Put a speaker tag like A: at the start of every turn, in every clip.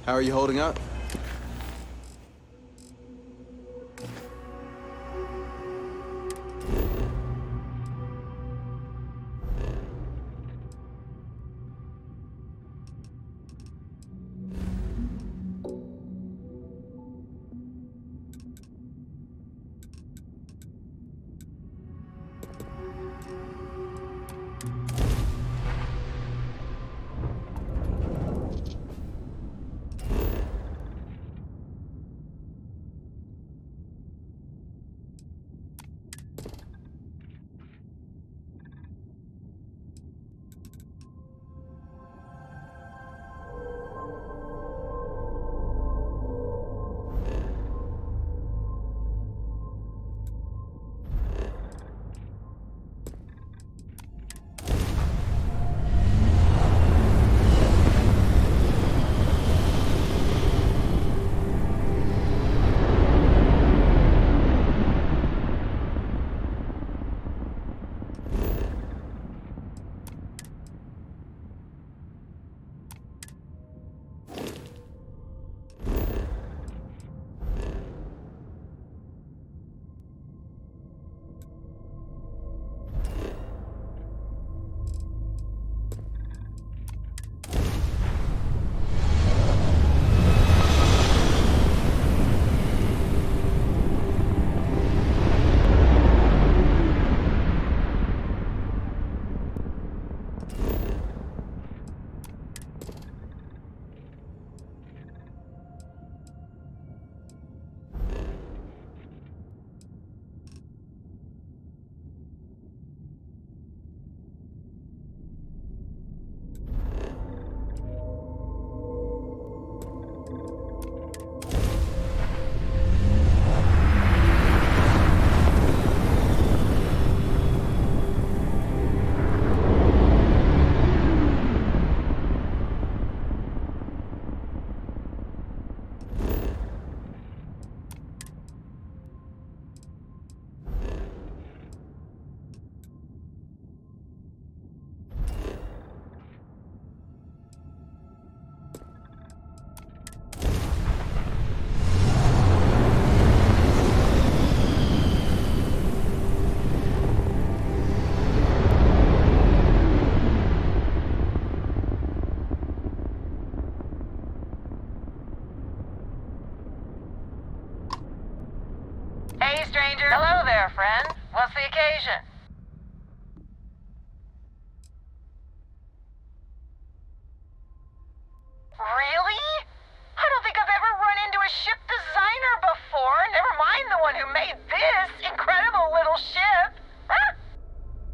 A: How are you holding up?
B: Hello there, friend. What's the occasion? Really? I don't think I've ever run into a ship designer before, never mind the one who made this incredible little ship. Huh?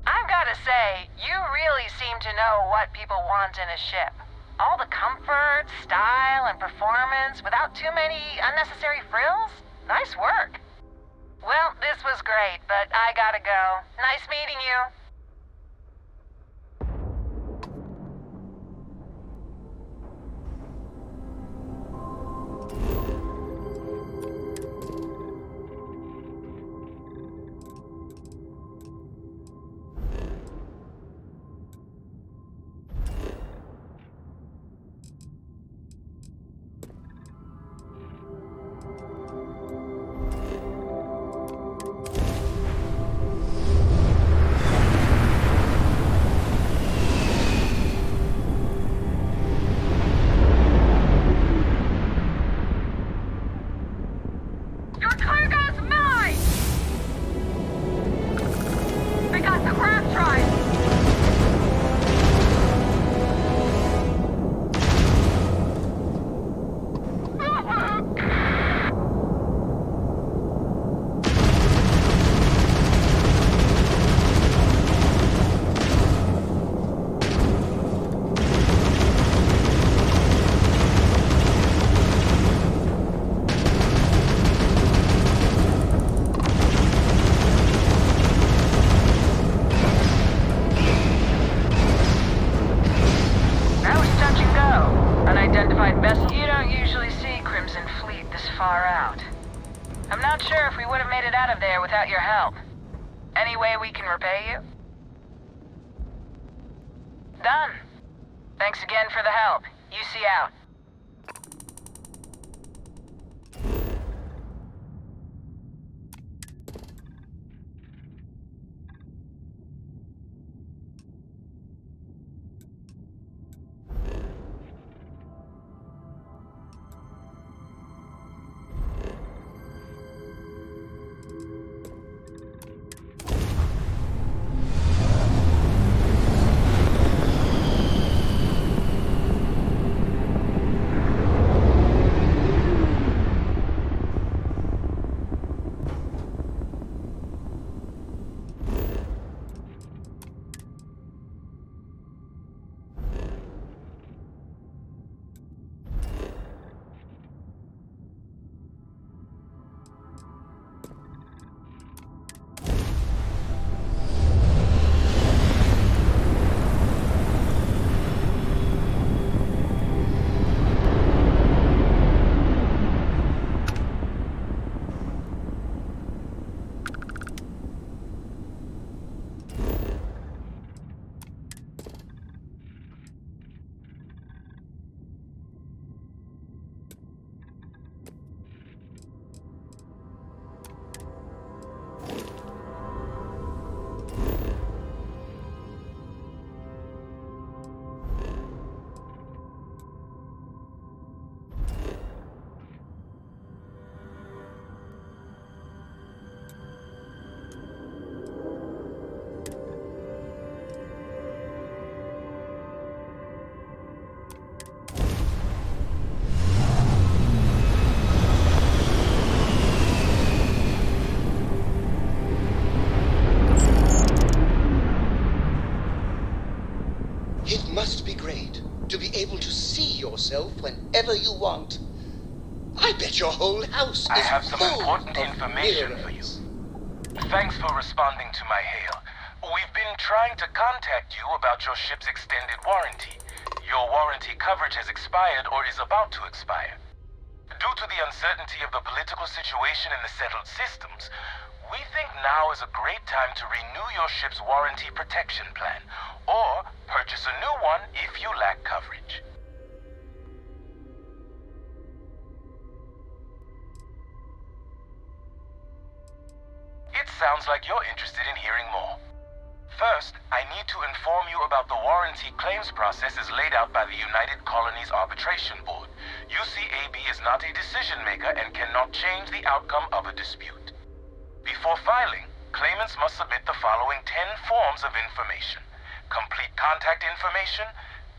B: I've gotta say, you really seem to know what people want in a ship. All the comfort, style, and performance without too many unnecessary frills? Nice work. Well, this was great, but I gotta go. Nice meeting you. Without your help. Any way we can repay you? Done. Thanks again for the help. UC out.
A: whatever you want. I bet your whole house is
C: I have some
A: full
C: important
A: of
C: information for you.
A: mirrors.
C: Thanks for responding to my hail. We've been trying to contact you about your ship's extended warranty. Your warranty coverage has expired or is about to expire. Due to the uncertainty of the political situation in the settled systems, we think now is a great time to renew your ship's warranty protection plan, or purchase a new one if you lack coverage. It sounds like you're interested in hearing more. First, I need to inform you about the warranty claims process as laid out by the United Colonies Arbitration Board. UCAB is not a decision maker and cannot change the outcome of a dispute. Before filing, claimants must submit the following 10 forms of information: complete contact information,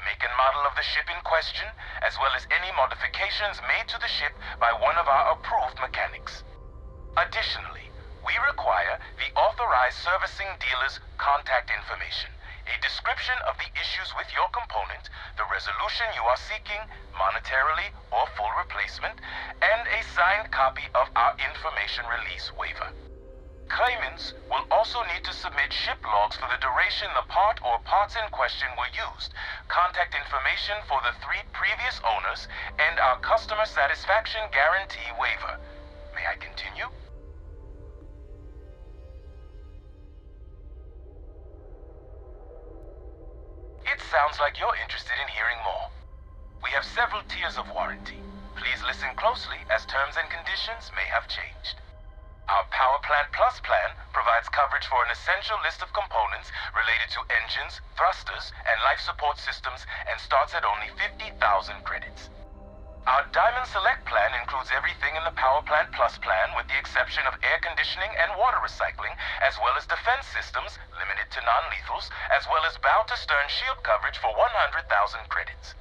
C: make and model of the ship in question, as well as any modifications made to the ship by one of our approved mechanics. Additionally, we require the authorized servicing dealer's contact information, a description of the issues with your component, the resolution you are seeking, monetarily or full replacement, and a signed copy of our information release waiver. Claimants will also need to submit ship logs for the duration the part or parts in question were used, contact information for the 3 previous owners, and our customer satisfaction guarantee waiver. May I continue? It sounds like you're interested in hearing more. We have several tiers of warranty. Please listen closely as terms and conditions may have changed. Our Power Plant Plus plan provides coverage for an essential list of components related to engines, thrusters, and life support systems and starts at only 50,000 credits. Our Diamond Select plan includes everything in the Power Plant Plus plan with the exception of air conditioning and water recycling, as well as defense systems, limited to non-lethals, as well as bow-to-stern shield coverage for 100,000 credits.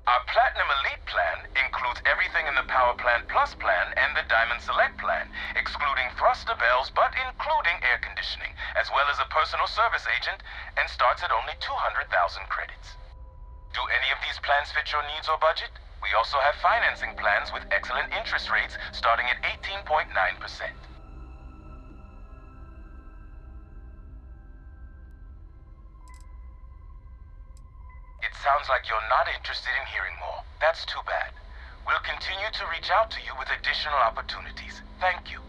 C: Our Platinum Elite plan includes everything in the Power Plant Plus plan and the Diamond Select plan, excluding thruster bells but including air conditioning, as well as a personal service agent, and starts at only 200,000 credits. Do any of these plans fit your needs or budget? We also have financing plans with excellent interest rates starting at 18.9%. It sounds like you're not interested in hearing more. That's too bad. We'll continue to reach out to you with additional opportunities. Thank you.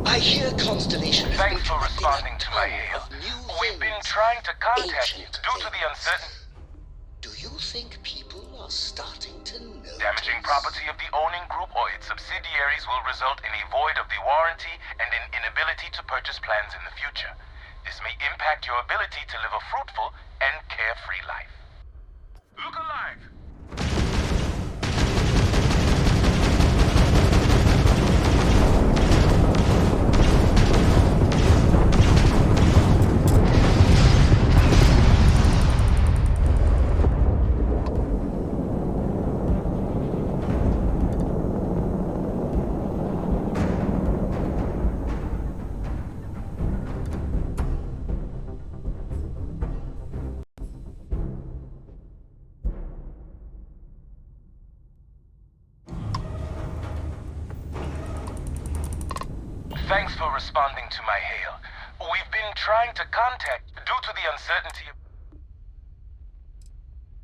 A: I hear Constellation has
C: Thanks
A: been
C: for
A: collecting
C: responding
A: a
C: to my
A: ton
C: hail.
A: of new
C: We've been
A: things.
C: trying to contact you
A: Ancient
C: due to the
A: things.
C: uncertainty.
A: Do you think people are starting to notice?
C: Damaging property of the owning group or its subsidiaries will result in a void of the warranty and an inability to purchase plans in the future. This may impact your ability to live a fruitful and carefree life. Look alive! Thanks for responding to my hail. We've been trying to contact due to the uncertainty of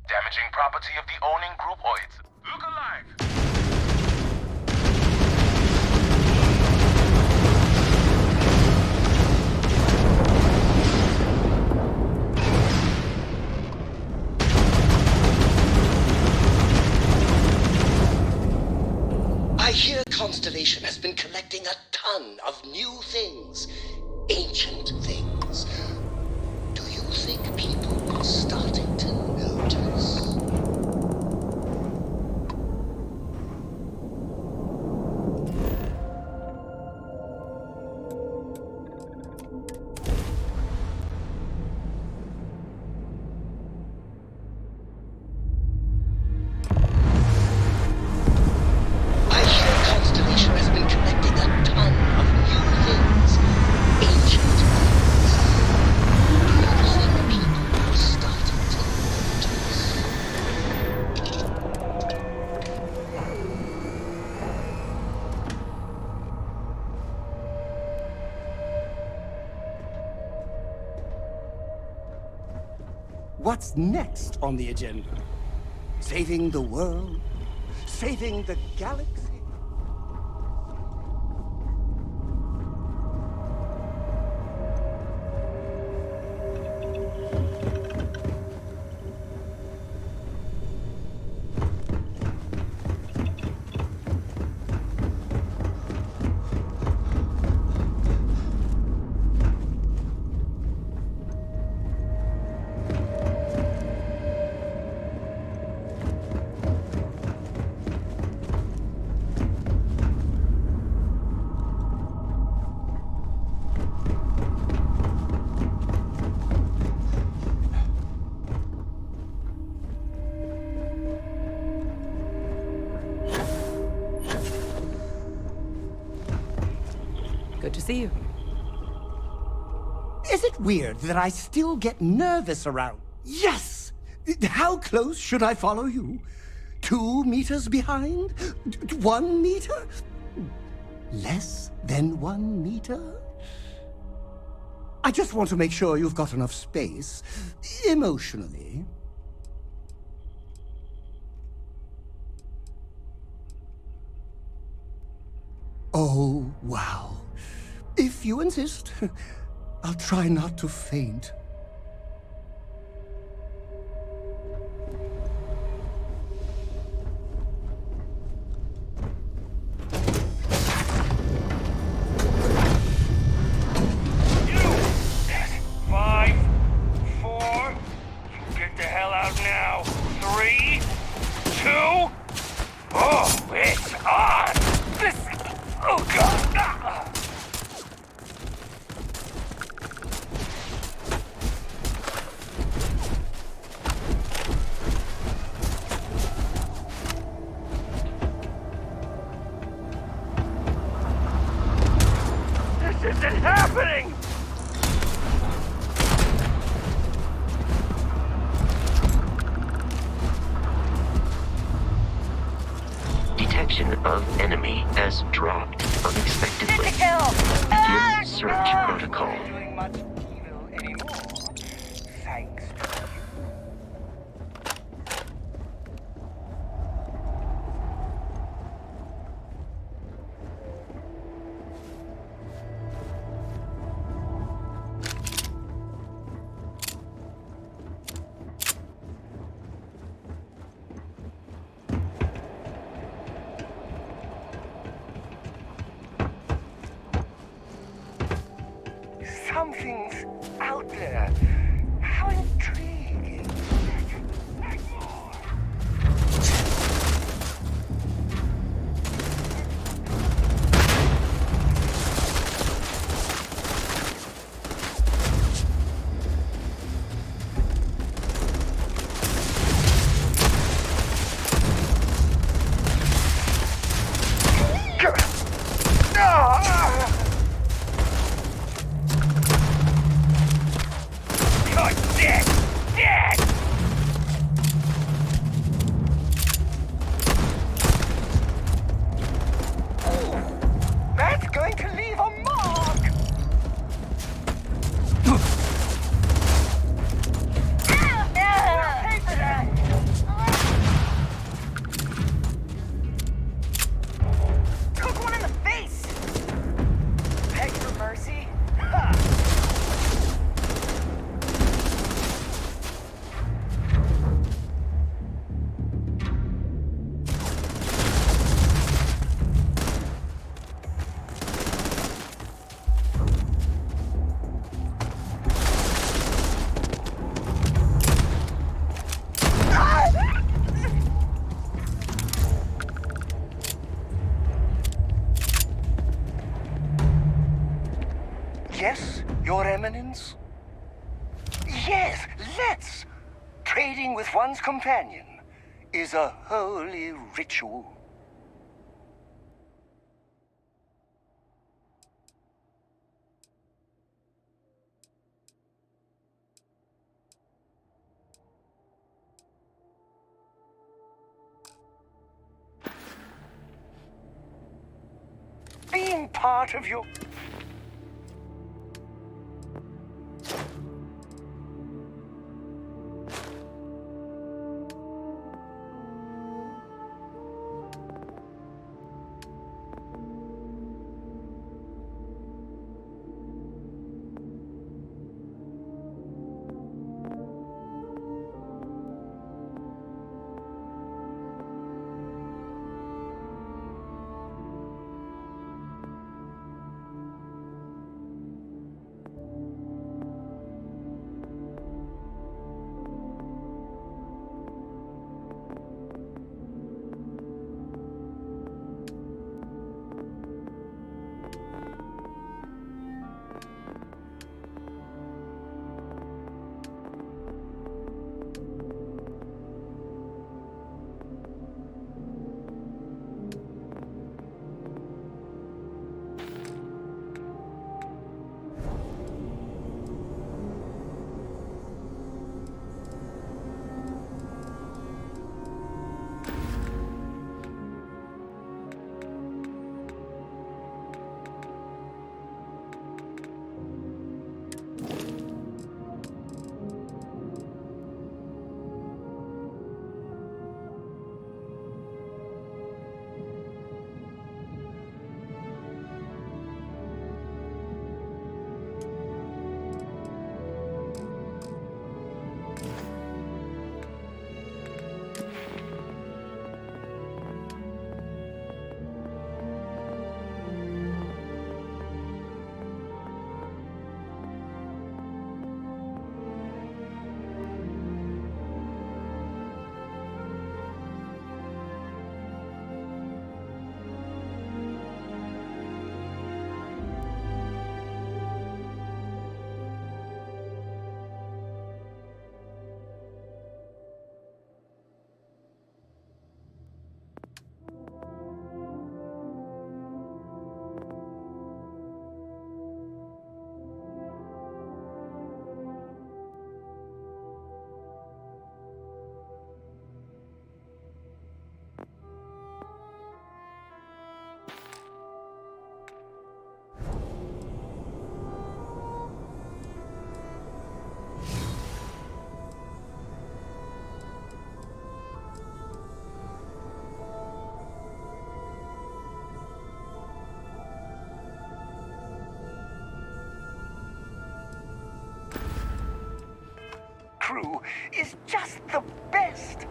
C: damaging property of the owning group or its... Look alive!
A: I hear Constellation has been collecting a ton of new things. Ancient things. Do you think people are starting to notice? what's next on the agenda? Saving the world? Saving the galaxy?
D: Good to see you.
A: Is it weird that I still get nervous around? Yes! How close should I follow you? 2 meters behind? 1 meter? Less than 1 meter? I just want to make sure you've got enough space, emotionally. Oh, wow. If you insist, I'll try not to faint.
E: Of enemy has dropped unexpectedly. Begin search protocol.
A: Doing much evil anymore. Thanks to you. Something's out there. How intriguing. Yes, Your Eminence? Yes, let's! Trading with one's companion is a holy ritual. Being part of your...
D: is just the best.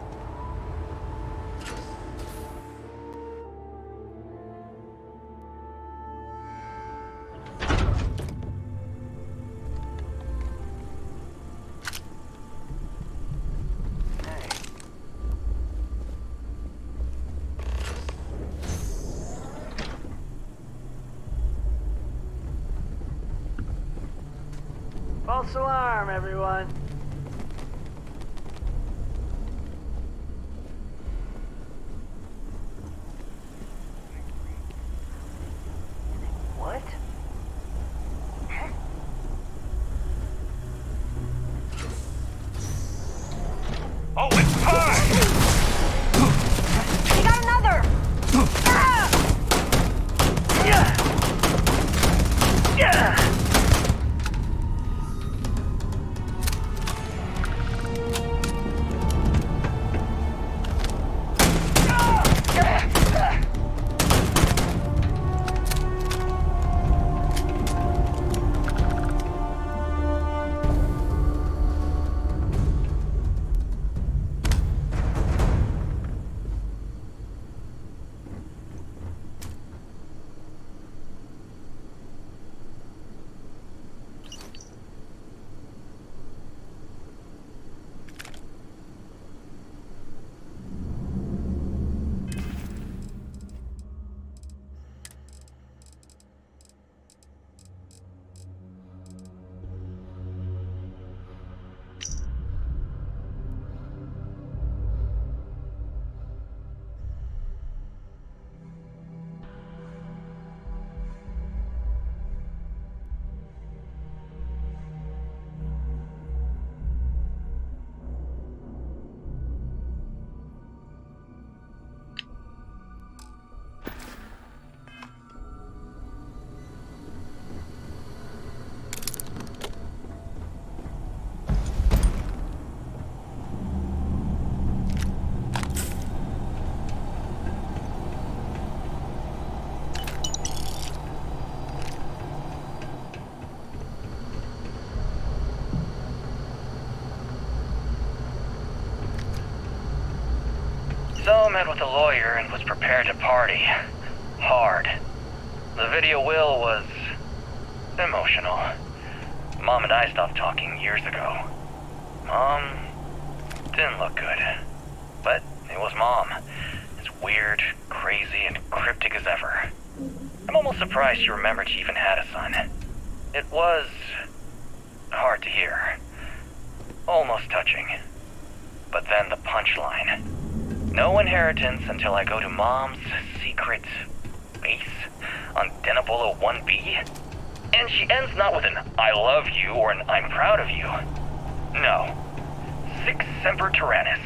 D: False alarm, everyone. What?
C: Oh, it's time!
B: We got another!
D: Yeah. Yeah.
F: So met with a lawyer and was prepared to party. Hard. The video will was emotional. Mom and I stopped talking years ago. Mom didn't look good. But it was Mom. As weird, crazy, and cryptic as ever. I'm almost surprised she remembered she even had a son. It was hard to hear. Almost touching. But then the punchline. No inheritance until I go to Mom's secret base on Denabolo 1B. And she ends not with an I love you or an I'm proud of you. No. Sic semper tyrannis.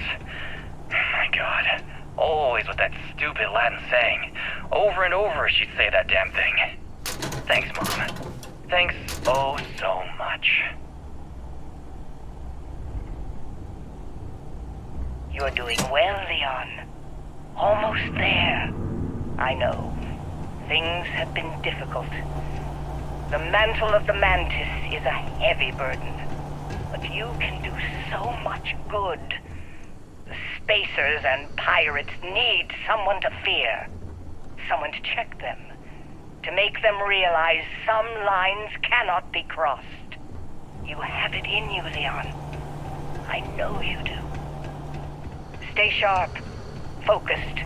F: My God. Always with that stupid Latin saying. Over and over she'd say that damn thing. Thanks, Mom. Thanks oh so much.
G: You're doing well, Leon. Almost there. I know. Things have been difficult. The mantle of the Mantis is a heavy burden. But you can do so much good. The Spacers and Pirates need someone to fear. Someone to check them. To make them realize some lines cannot be crossed. You have it in you, Leon. I know you do. Stay sharp, focused,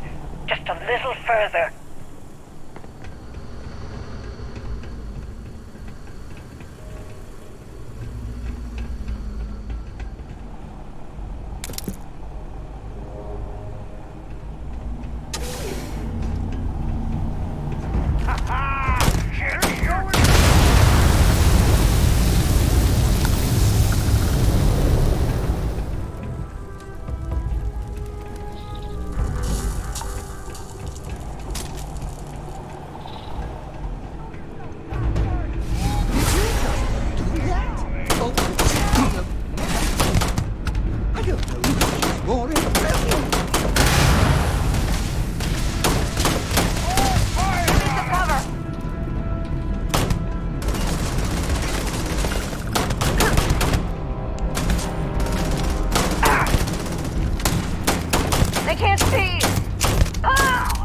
G: just a little further.
B: I can't see! Oh!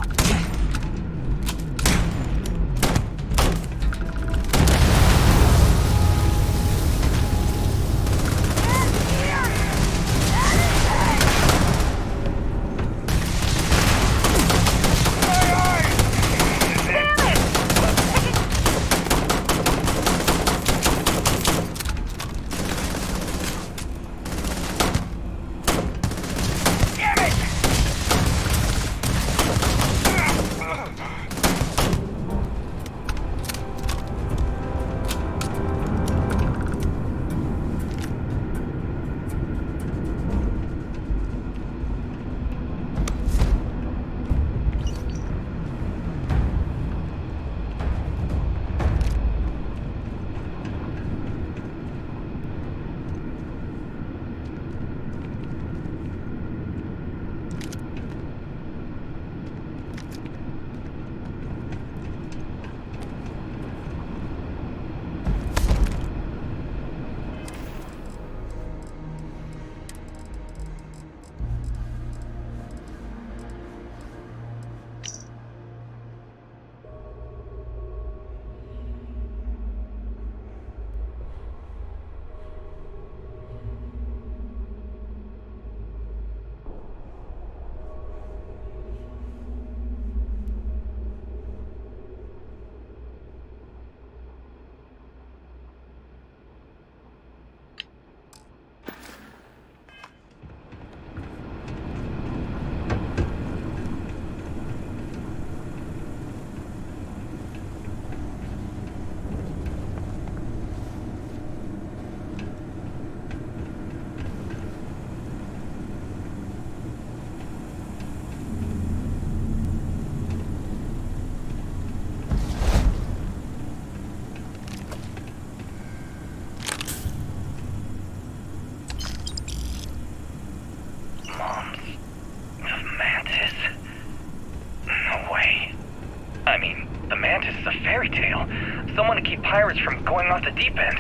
F: Mantis is a fairy tale. Someone to keep pirates from going off the deep end.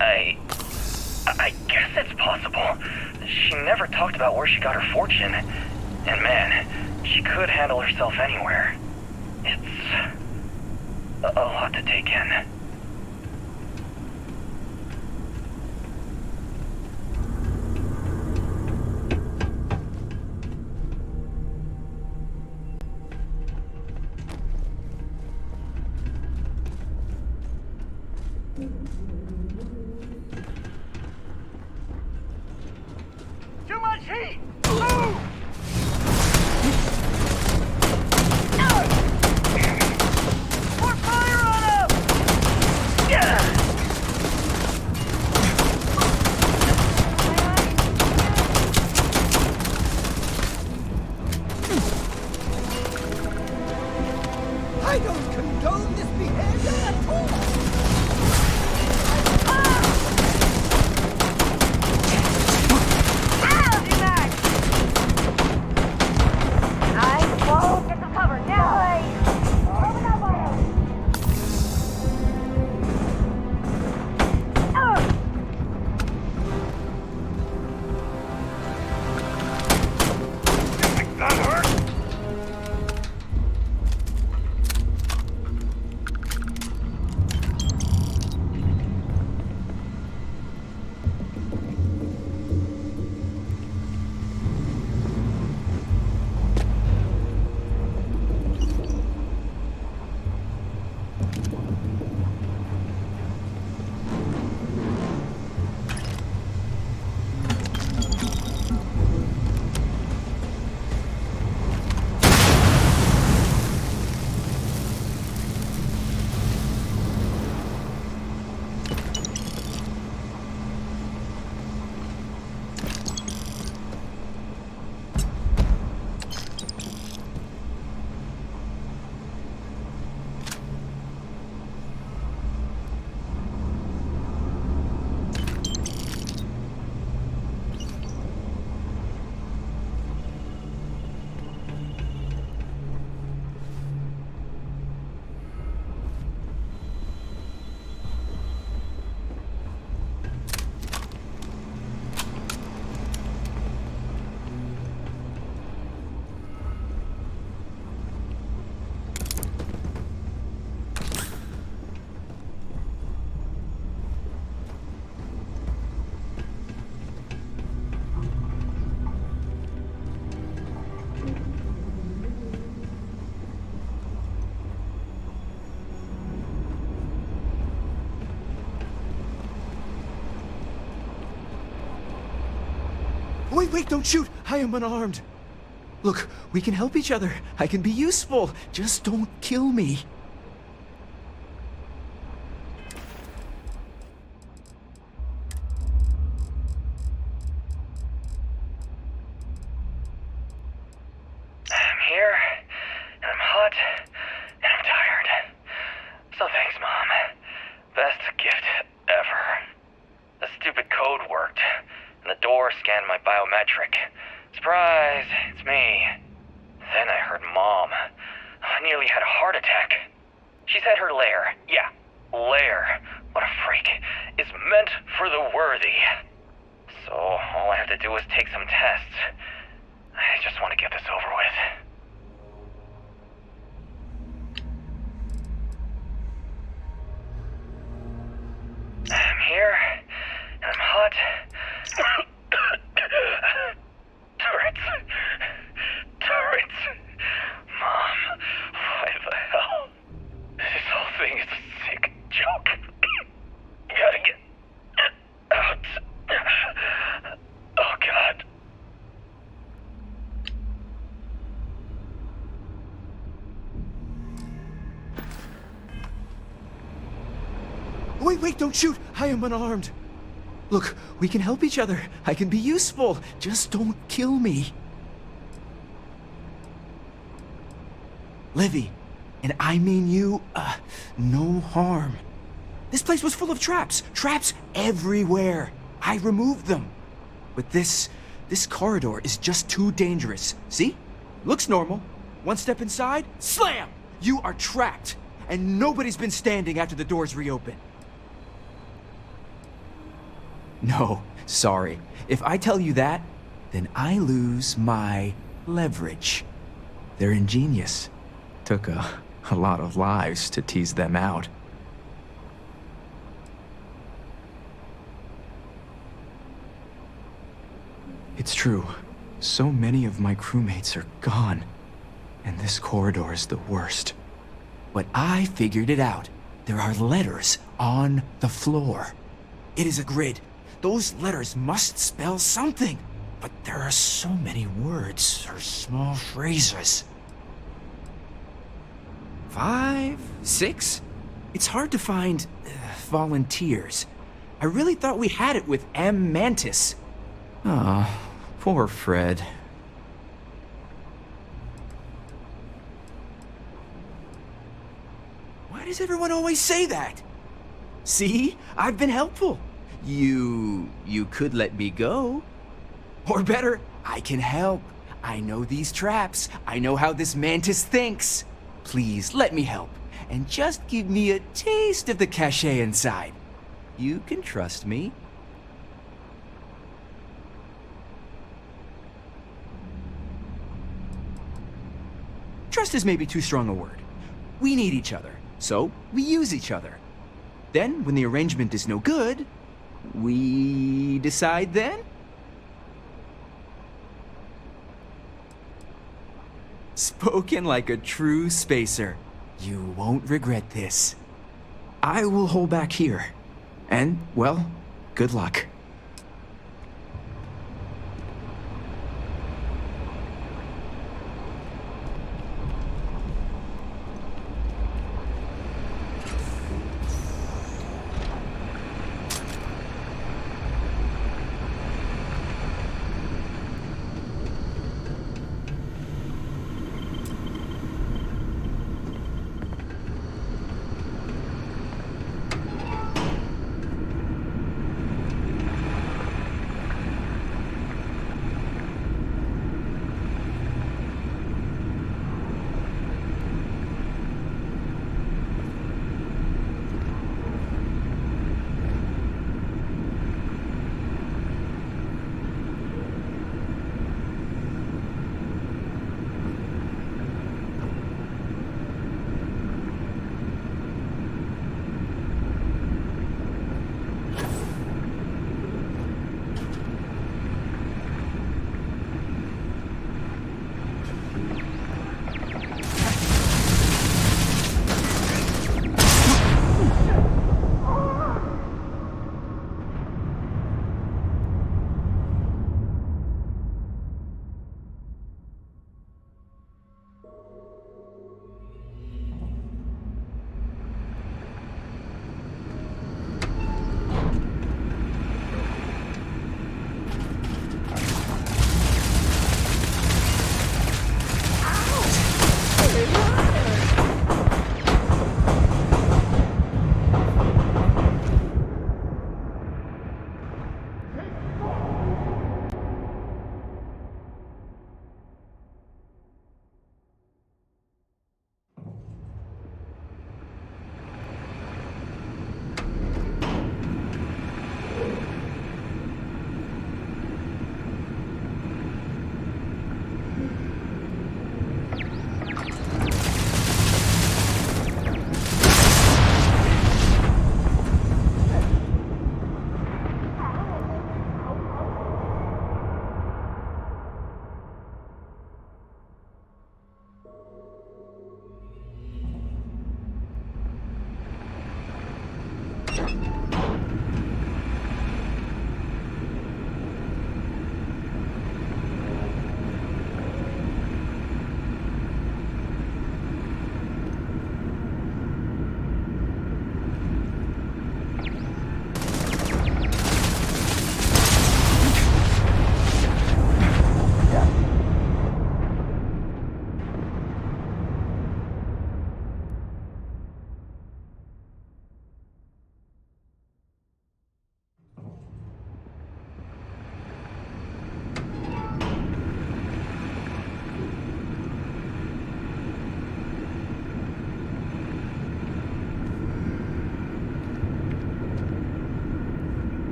F: I guess it's possible. She never talked about where she got her fortune. And man, she could handle herself anywhere. It's a lot to take in.
D: Too much heat! Move! More fire on him!
H: Wait, don't shoot! I am unarmed! Look, we can help each other. I can be useful. Just don't kill me.
F: I'm here, and I'm hot, and I'm tired. So thanks, Mom. Best gift ever. The stupid code worked, and the door scanned my biometric. Surprise, it's me. Then I heard Mom. I nearly had a heart attack. She said her lair, yeah, lair, what a freak, is meant for the worthy. So all I have to do is take some tests. I just want to get this over with. I'm here, and I'm hot. Turrets. Mom, why the hell? This whole thing is a sick joke. Gotta get out. Oh, God.
H: Wait, don't shoot! I am unarmed! Look, we can help each other. I can be useful. Just don't kill me. Livy, and I mean you, no harm. This place was full of traps. Traps everywhere. I removed them. But this corridor is just too dangerous. See? Looks normal. One step inside, slam! You are trapped. And nobody's been standing after the doors reopen. No, sorry. If I tell you that, then I lose my leverage. They're ingenious. Took a lot of lives to tease them out. It's true. So many of my crewmates are gone. And this corridor is the worst. But I figured it out. There are letters on the floor. It is a grid. Those letters must spell something. But there are so many words or small phrases. 5, 6? It's hard to find volunteers. I really thought we had it with Mantis. Ah, poor Fred. Why does everyone always say that? See? I've been helpful. You could let me go. Or better, I can help. I know these traps. I know how this Mantis thinks. Please, let me help. And just give me a taste of the cachet inside. You can trust me. Trust is maybe too strong a word. We need each other, so we use each other. Then, when the arrangement is no good, we decide then? Spoken like a true spacer. You won't regret this. I will hold back here. And, well, good luck.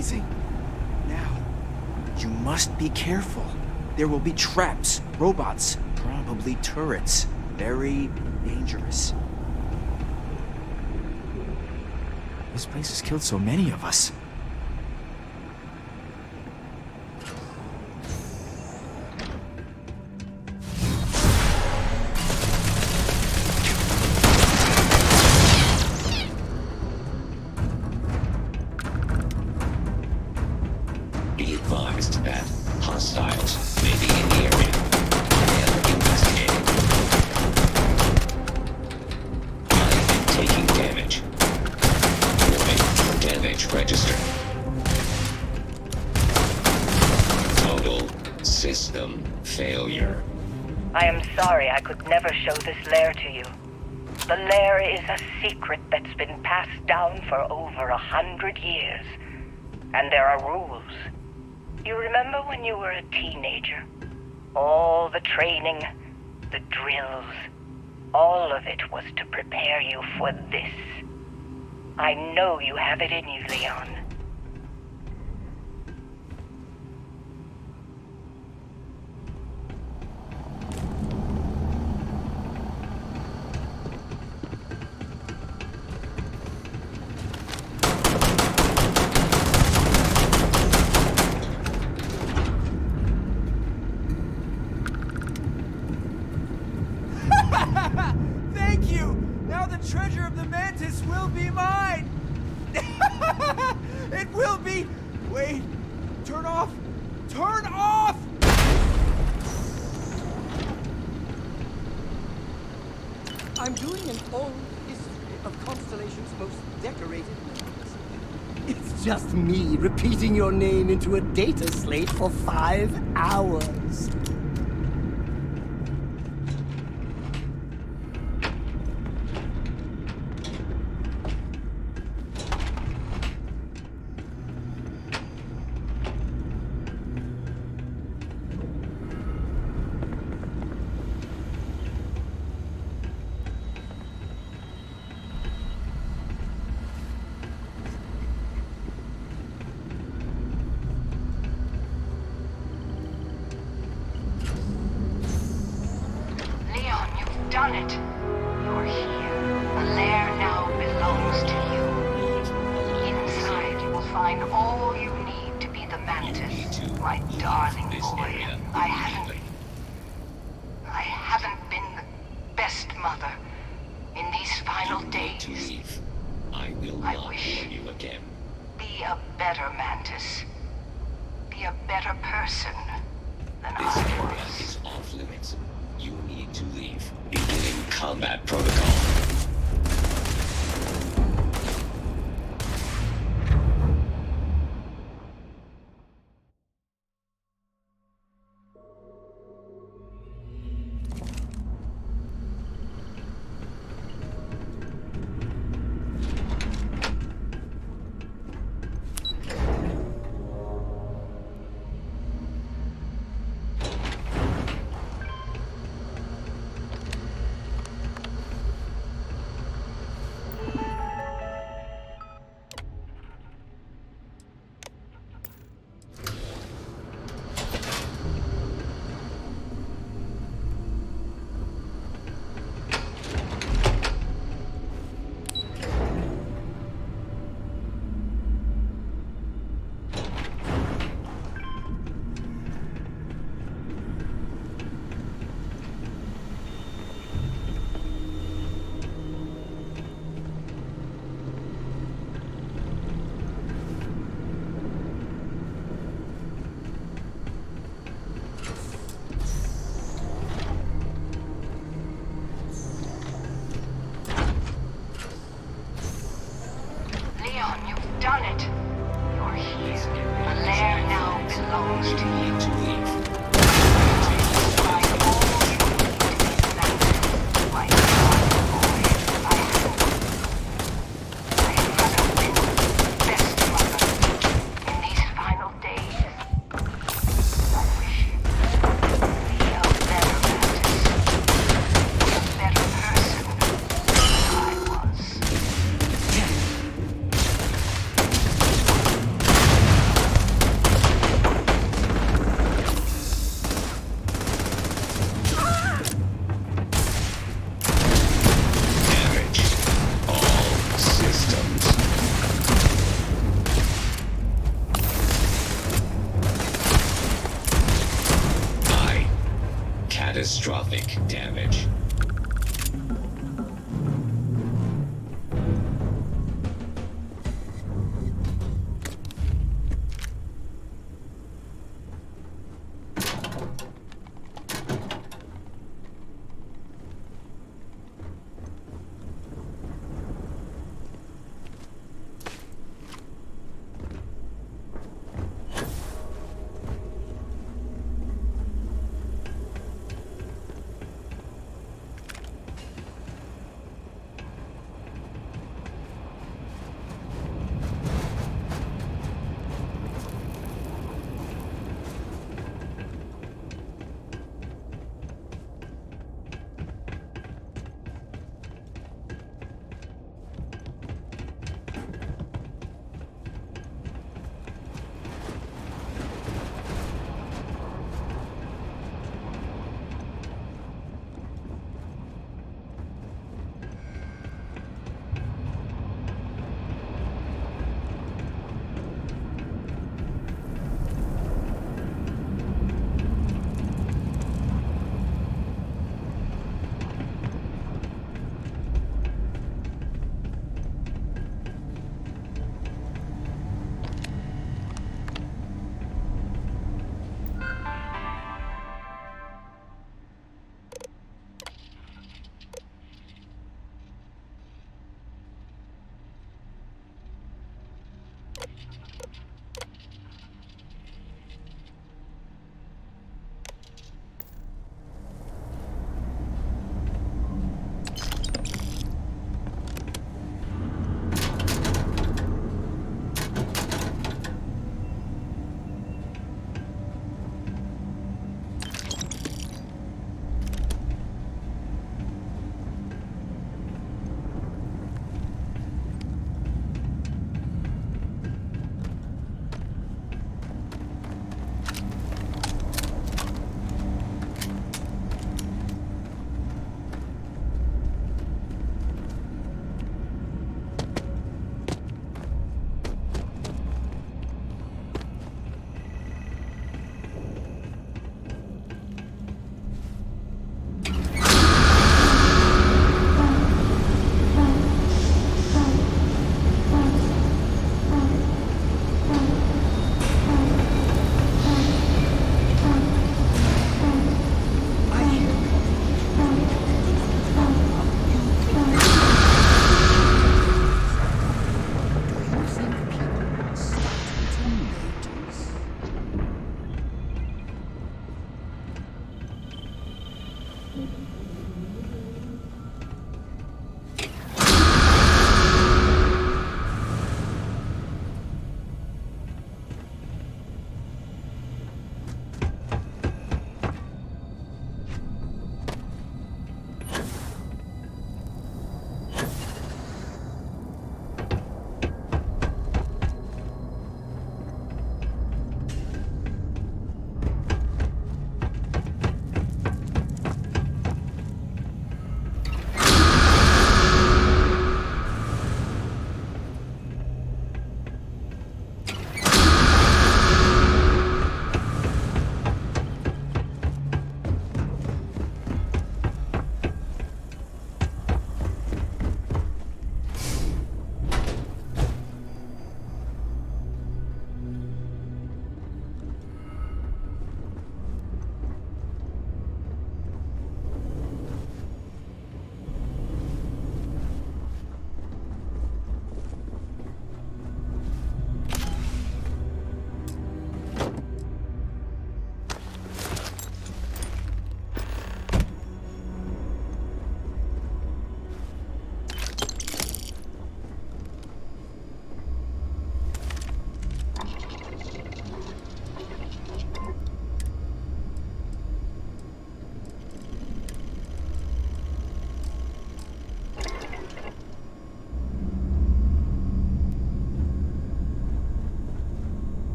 H: amazing. Now, you must be careful. There will be traps, robots, probably turrets. Very dangerous. This place has killed so many of us.
E: Be advised that hostiles may be in the area. And investigating. I've been taking damage. Warning, damage registered. Total system failure.
G: I am sorry I could never show this lair to you. The lair is a secret that's been passed down for over 100 years. And there are rules. You remember when you were a teenager? All the training, the drills, all of it was to prepare you for this. I know you have it in you, Leon.
H: Thank you! Now the treasure of the Mantis will be mine! It will be! Wait! Turn off! Turn off!
I: I'm doing an old history of Constellation's most decorated members. It's just me repeating your name into a data slate for 5 hours.
B: Done it. You're here. The lair now belongs to you. Inside, you will find all you need to be the Mantis. My darling boy. I haven't been the best mother in these final days.
E: I will not
B: wish
E: warn you again.
B: Be a better Mantis. Be a better person than
E: This
B: I
E: area
B: was.
E: is off limits. You need to leave. Beginning combat protocol.
B: Done it. You're here. The lair now belongs to you.
E: You need to leave.
B: Find all you need to be the Mantis. My darling boy. I haven't been the best mother in these final days. I wish be a better Mantis. Be a better person than I was.
E: catastrophic damage.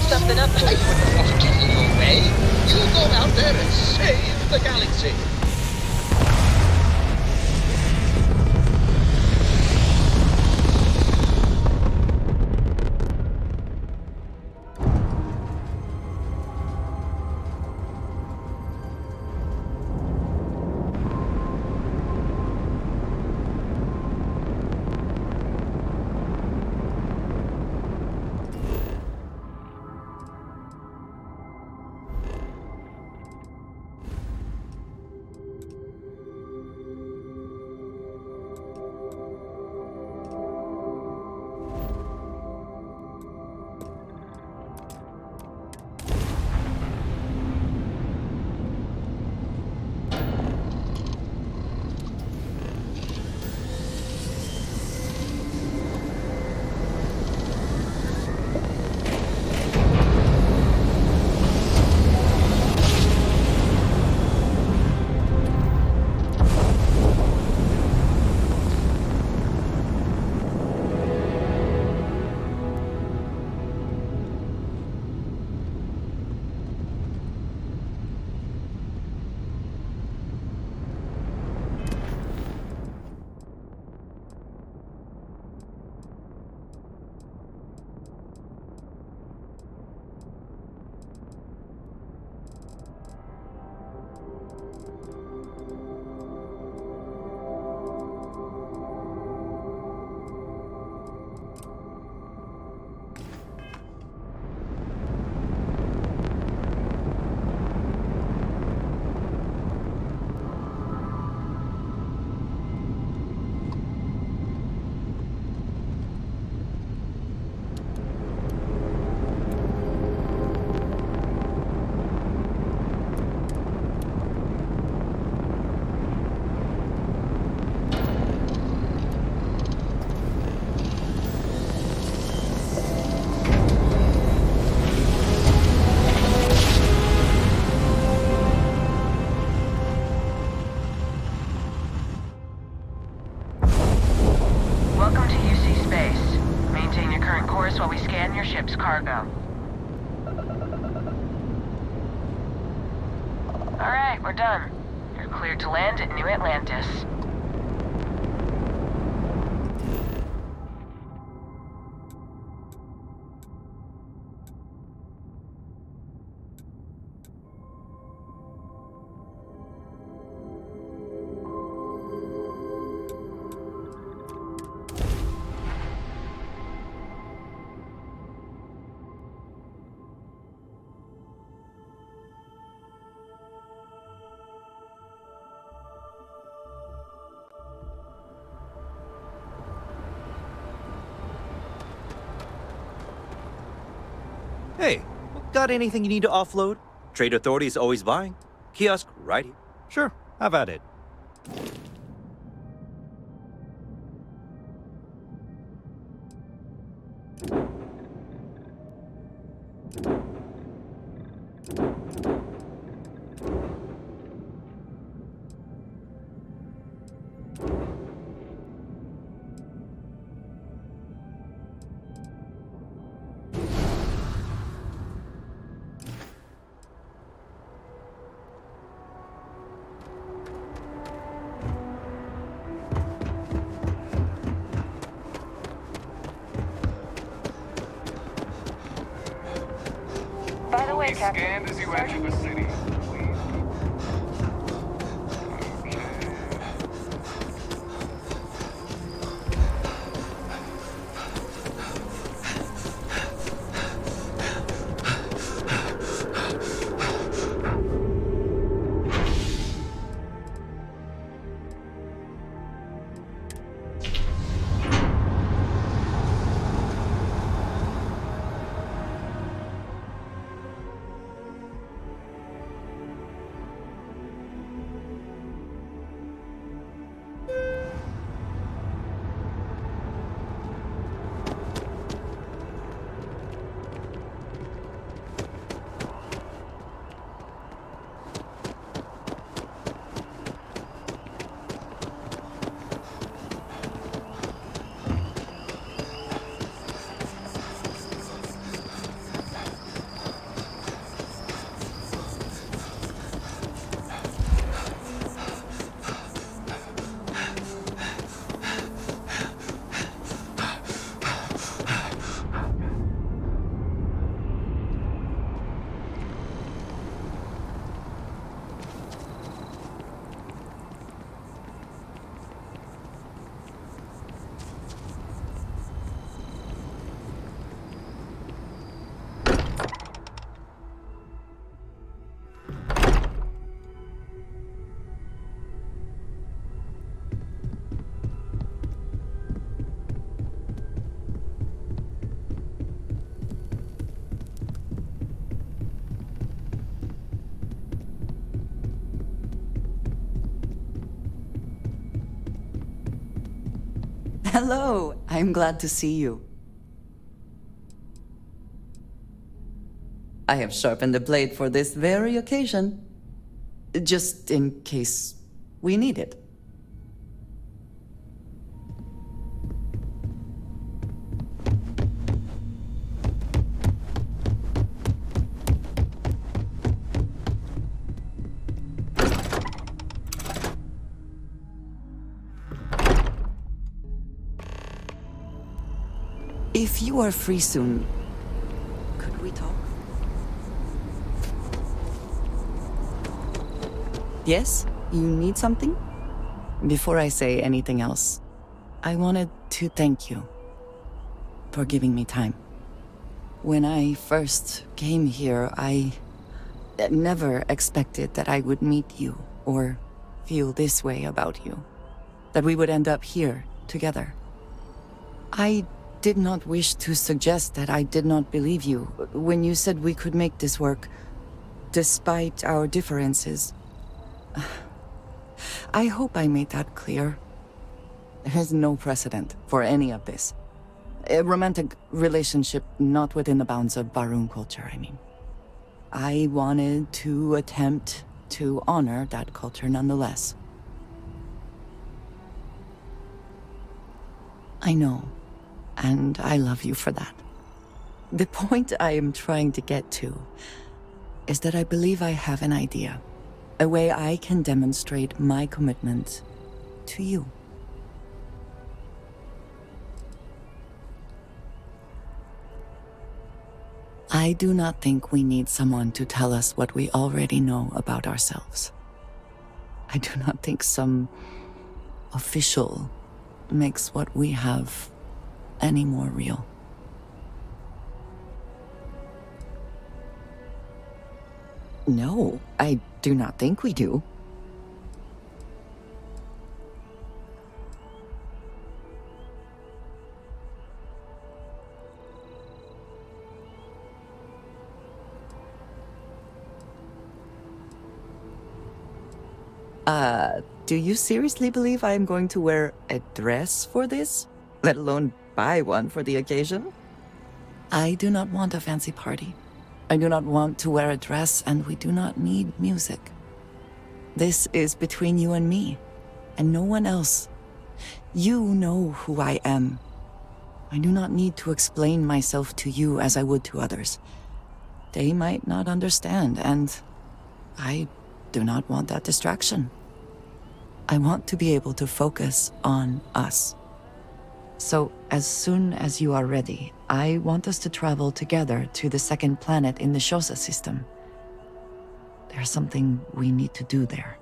B: something up for
A: I
B: you.
A: wouldn't want to get in your way. You go out there and save the galaxy.
B: Welcome to UC Space. Maintain your current course while we scan your ship's cargo. Alright, we're done. You're cleared to land at New Atlantis.
J: Hey, got anything you need to offload? Trade Authority is always buying. Kiosk right here.
K: Sure, have at it.
B: By the way,
C: Be
B: Captain,
C: scanned as you enter the city.
K: Hello, I'm glad to see you. I have sharpened the blade for this very occasion. Just in case we need it. If you are free soon, could we talk? Yes? You need something? Before I say anything else, I wanted to thank you for giving me time. When I first came here, I never expected that I would meet you or feel this way about you. That we would end up here together. I did not wish to suggest that I did not believe you when you said we could make this work, despite our differences. I hope I made that clear. There is no precedent for any of this. A romantic relationship not within the bounds of Barun culture, I mean. I wanted to attempt to honor that culture nonetheless. I know. And I love you for that. The point I am trying to get to is that I believe I have an idea. A way I can demonstrate my commitment to you. I do not think we need someone to tell us what we already know about ourselves. I do not think some official makes what we have any more real. No, I do not think we do. Do you seriously believe I am going to wear a dress for this? Let alone buy one for the occasion? I do not want a fancy party. I do not want to wear a dress, and we do not need music. This is between you and me, and no one else. You know who I am. I do not need to explain myself to you as I would to others. They might not understand, and I do not want that distraction. I want to be able to focus on us. So, as soon as you are ready, I want us to travel together to the second planet in the Shosa system. There's something we need to do there.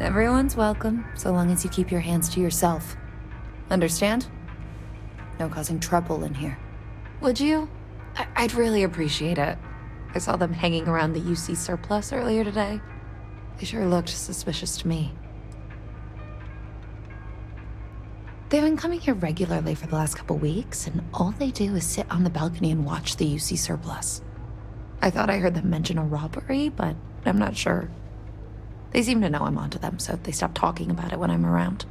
L: Everyone's welcome, so long as you keep your hands to yourself. Understand? No causing trouble in here.
M: Would you? I'd really appreciate it. I saw them hanging around the UC surplus earlier today.
L: They sure looked suspicious to me. They've been coming here regularly for the last couple weeks, and all they do is sit on the balcony and watch the UC surplus. I thought I heard them mention a robbery, but I'm not sure. They seem to know I'm onto them, so they stop talking about it when I'm around.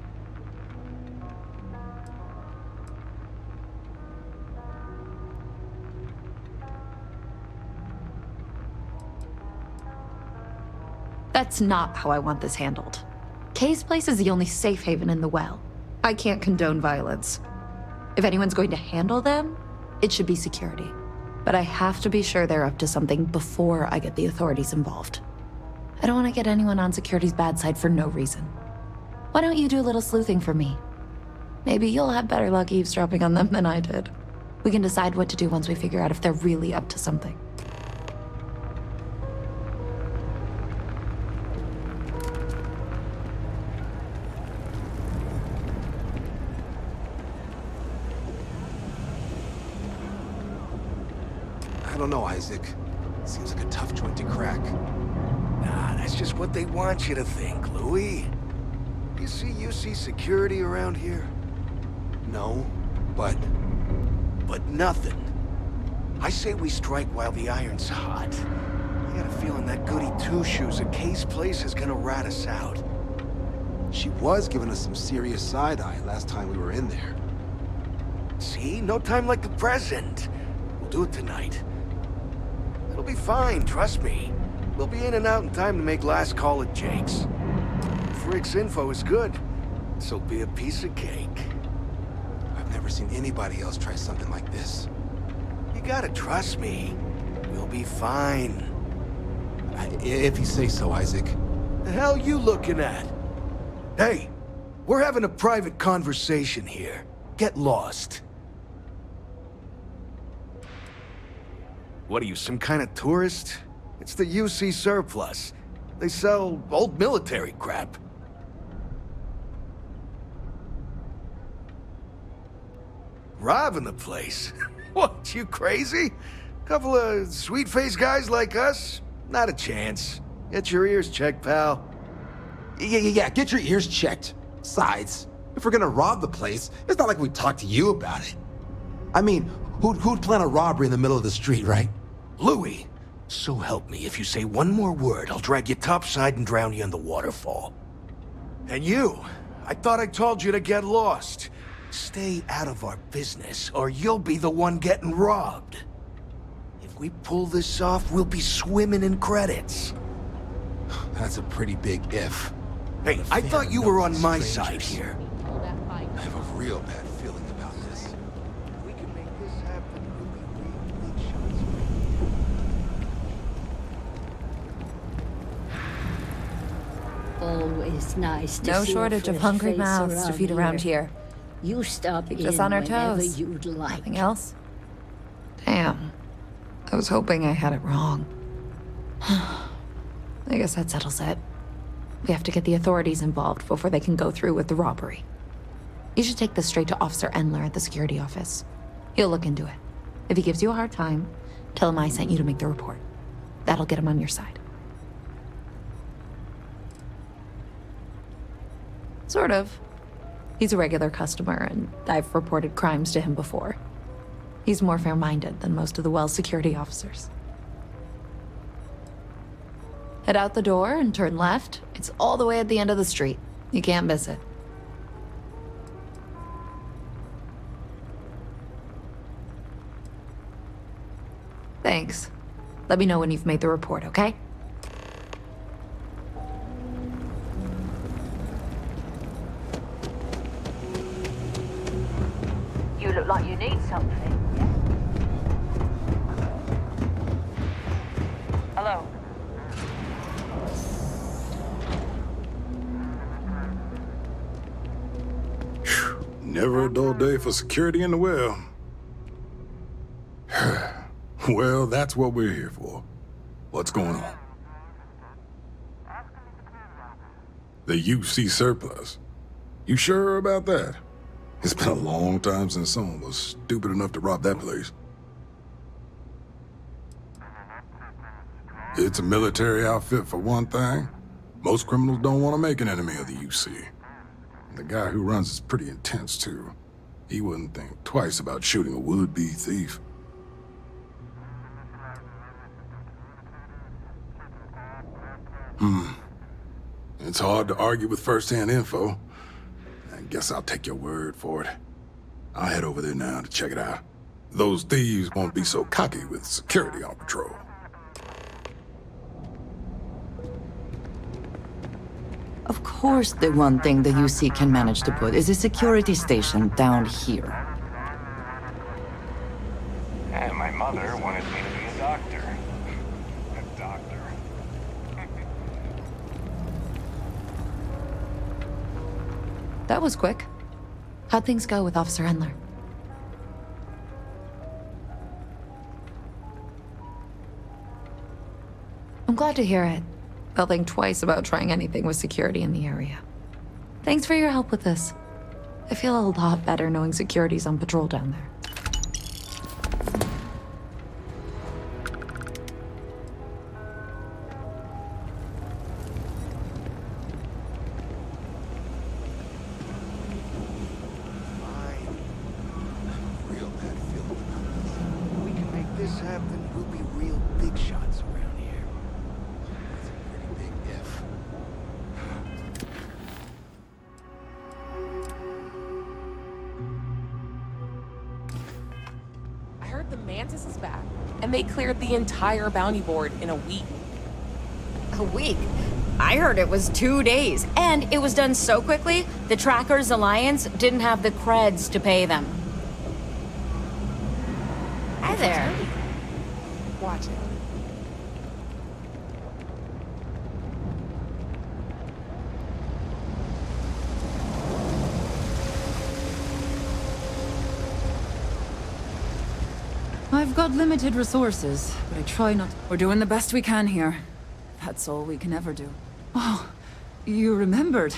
L: That's not how I want this handled. Kay's place is the only safe haven in the well. I can't condone violence. If anyone's going to handle them, it should be security. But I have to be sure they're up to something before I get the authorities involved. I don't want to get anyone on security's bad side for no reason. Why don't you do a little sleuthing for me? Maybe you'll have better luck eavesdropping on them than I did. We can decide what to do once we figure out if they're really up to something.
M: I don't know, Isaac. Seems like a tough joint to crack.
N: Nah, that's just what they want you to think, Louis. You see security around here?
M: No, but
N: nothing. I say we strike while the iron's hot. I got a feeling that goody two-shoes at Kay's place is gonna rat us out.
M: she was giving us some serious side-eye last time we were in there.
N: See? No time like the present. We'll do it tonight. It'll be fine, trust me. We'll be in and out in time to make last call at Jake's. Frick's info is good. This'll be a piece of cake.
M: I've never seen anybody else try something like this.
N: You gotta trust me. We'll be fine.
M: If you say so, Isaac.
N: The hell you looking at? Hey, we're having a private conversation here. Get lost. What are you, some kind of tourist? It's the UC surplus. They sell old military crap. Robbing the place? What, you crazy? Couple of sweet-faced guys like us? Not a chance. Get your ears checked, pal.
M: Yeah, get your ears checked. Besides, if we're gonna rob the place, it's not like we talked to you about it. I mean, who'd plan a robbery in the middle of the street, right?
N: Louis, so help me, if you say one more word, I'll drag you topside and drown you in the waterfall. And you, I thought I told you to get lost. Stay out of our business, or you'll be the one getting robbed. If we pull this off, we'll be swimming in credits.
M: That's a pretty big if.
N: Hey, I thought you were on my side here.
M: I have a real bad feeling about this.
N: If we can make this happen, we'll be big shots.
O: Always nice to
L: No
O: see
L: shortage
O: a
L: of
O: fresh
L: hungry
O: face
L: mouths to feed around here.
O: You stop
L: Keep
O: in
L: us on our
O: whenever
L: toes.
O: you'd like.
L: Nothing else? Damn. I was hoping I had it wrong. I guess that settles it. We have to get the authorities involved before they can go through with the robbery. You should take this straight to Officer Endler at the security office. He'll look into it. If he gives you a hard time, tell him I sent you to make the report. That'll get him on your side. Sort of. He's a regular customer, and I've reported crimes to him before. He's more fair-minded than most of the Well's security officers. Head out the door and turn left. It's all the way at the end of the street. You can't miss it. Thanks. Let me know when you've made the report, okay?
B: You look like you need something. Hello.
P: Never a dull day for security in the well. Well, that's what we're here for. What's going on? The UC surplus. You sure about that? It's been a long time since someone was stupid enough to rob that place. It's a military outfit for one thing. Most criminals don't want to make an enemy of the UC. The guy who runs is pretty intense, too. He wouldn't think twice about shooting a would-be thief. It's hard to argue with first-hand info. I guess I'll take your word for it. I'll head over there now to check it out. Those thieves won't be so cocky with security on patrol.
K: Of course, the one thing the UC can manage to put is a security station down here.
C: And my mother wanted me to be a doctor. A doctor.
L: That was quick. How'd things go with Officer Endler? I'm glad to hear it. They'll think twice about trying anything with security in the area. Thanks for your help with this. I feel a lot better knowing security's on patrol down there.
N: This happen, we'll be real big shots around here. That's a pretty big if.
O: I heard the Mantis is back, and they cleared the entire bounty board in a week.
Q: A week? I heard it was 2 days, and it was done so quickly, the Trackers Alliance didn't have the creds to pay them. Hi there.
O: Watch it.
K: I've got limited resources, but I try not... We're doing the best we can here. That's all we can ever do. Oh, you remembered.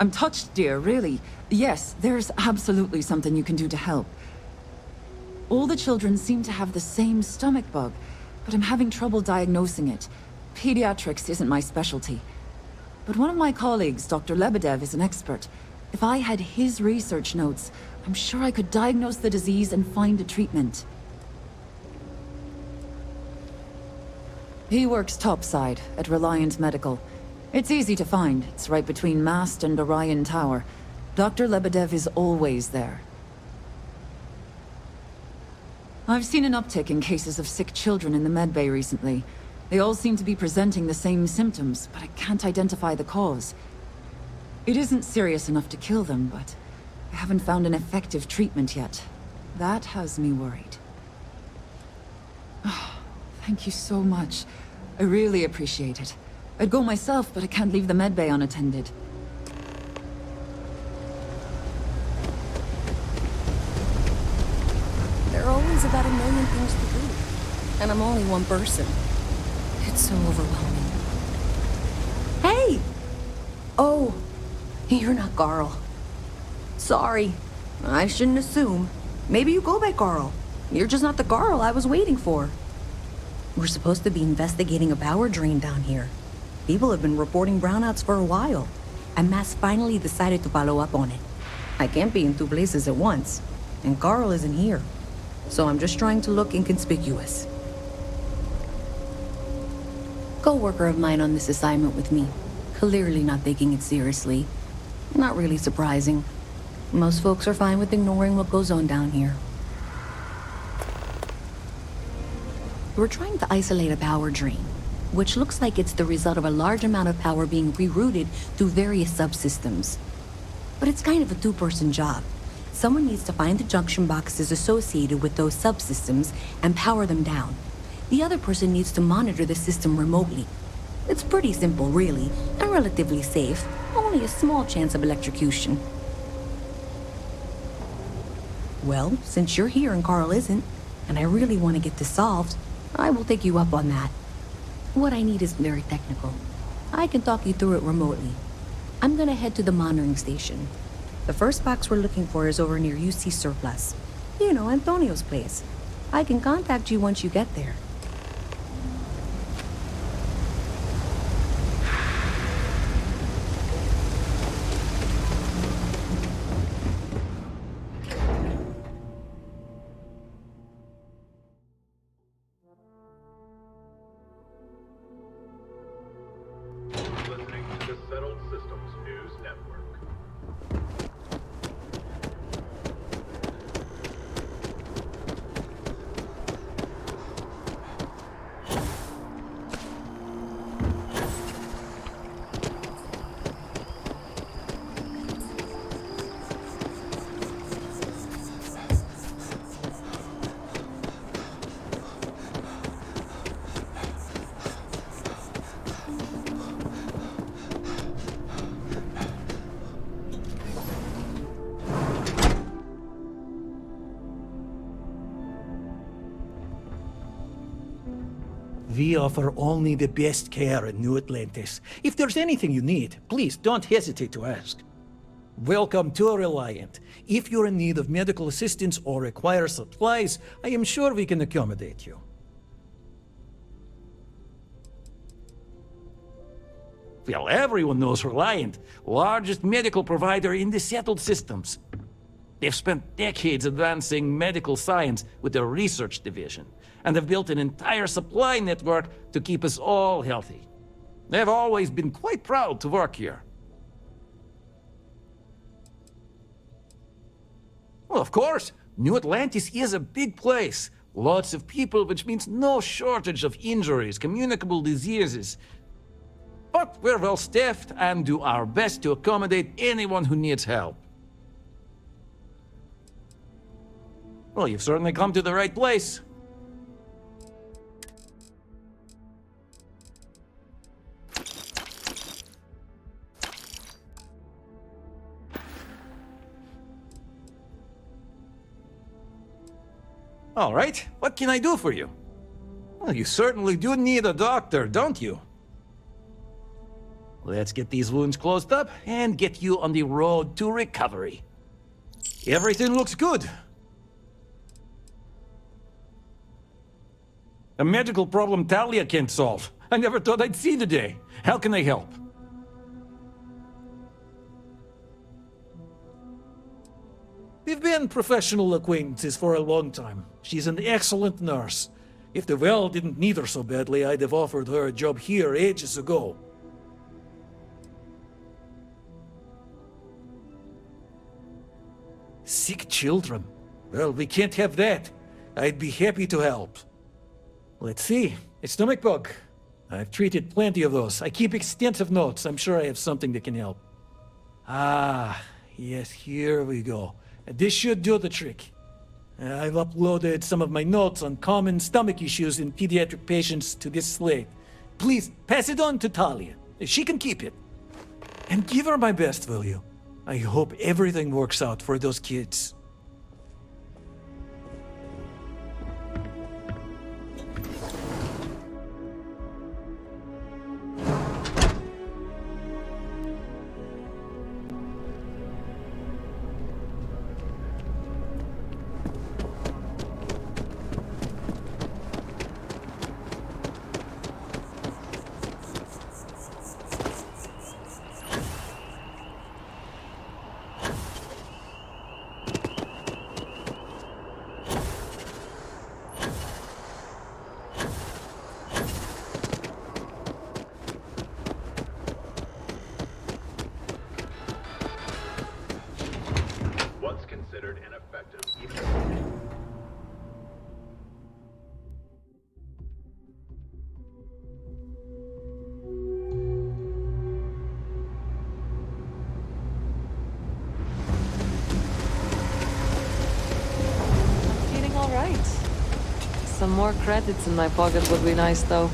K: I'm touched, dear, really. Yes, there's absolutely something you can do to help. All the children seem to have the same stomach bug, but I'm having trouble diagnosing it. Pediatrics isn't my specialty. But one of my colleagues, Dr. Lebedev, is an expert. If I had his research notes, I'm sure I could diagnose the disease and find a treatment. He works topside at Reliant Medical. It's easy to find. It's right between Mast and Orion Tower. Dr. Lebedev is always there. I've seen an uptick in cases of sick children in the medbay recently. They all seem to be presenting the same symptoms, but I can't identify the cause. It isn't serious enough to kill them, but I haven't found an effective treatment yet. That has me worried. Oh, thank you so much. I really appreciate it. I'd go myself, but I can't leave the medbay unattended.
R: There are always about a million things to do, and I'm only one person. It's so overwhelming. Hey! Oh, you're not Carl. Sorry, I shouldn't assume. Maybe you go by Carl. You're just not the Carl I was waiting for. We're supposed to be investigating a power drain down here. People have been reporting brownouts for a while, and Mass finally decided to follow up on it. I can't be in two places at once, and Carl isn't here. So I'm just trying to look inconspicuous. Co-worker of mine on this assignment with me, clearly not taking it seriously. Not really surprising. Most folks are fine with ignoring what goes on down here. We're trying to isolate a power drain, which looks like it's the result of a large amount of power being rerouted through various subsystems. But it's kind of a two-person job. Someone needs to find the junction boxes associated with those subsystems and power them down. The other person needs to monitor the system remotely. It's pretty simple, really, and relatively safe. Only a small chance of electrocution. Well, since you're here and Carl isn't, and I really want to get this solved, I will take you up on that. What I need isn't very technical. I can talk you through it remotely. I'm gonna head to the monitoring station. The first box we're looking for is over near UC Surplus. You know, Antonio's place. I can contact you once you get there.
S: We offer only the best care in New Atlantis. If there's anything you need, please don't hesitate to ask. Welcome to Reliant. If you're in need of medical assistance or require supplies, I am sure we can accommodate you. Well, everyone knows Reliant, largest medical provider in the settled systems. They've spent decades advancing medical science with their research division, and have built an entire supply network to keep us all healthy. They've always been quite proud to work here. Well, of course, New Atlantis is a big place. Lots of people, which means no shortage of injuries, communicable diseases. But we're well staffed and do our best to accommodate anyone who needs help. Well, you've certainly come to the right place. All right, what can I do for you? Well, you certainly do need a doctor, don't you? Let's get these wounds closed up and get you on the road to recovery. Everything looks good. A medical problem Talia can't solve. I never thought I'd see the day. How can I help? We've been professional acquaintances for a long time. She's an excellent nurse. If the well didn't need her so badly, I'd have offered her a job here ages ago. Sick children? Well, we can't have that. I'd be happy to help. Let's see. A stomach bug. I've treated plenty of those. I keep extensive notes. I'm sure I have something that can help. Ah, yes, here we go. This should do the trick. I've uploaded some of my notes on common stomach issues in pediatric patients to this slate. Please, pass it on to Talia. She can keep it. And give her my best, will you? I hope everything works out for those kids.
T: Some more credits in my pocket would be nice, though.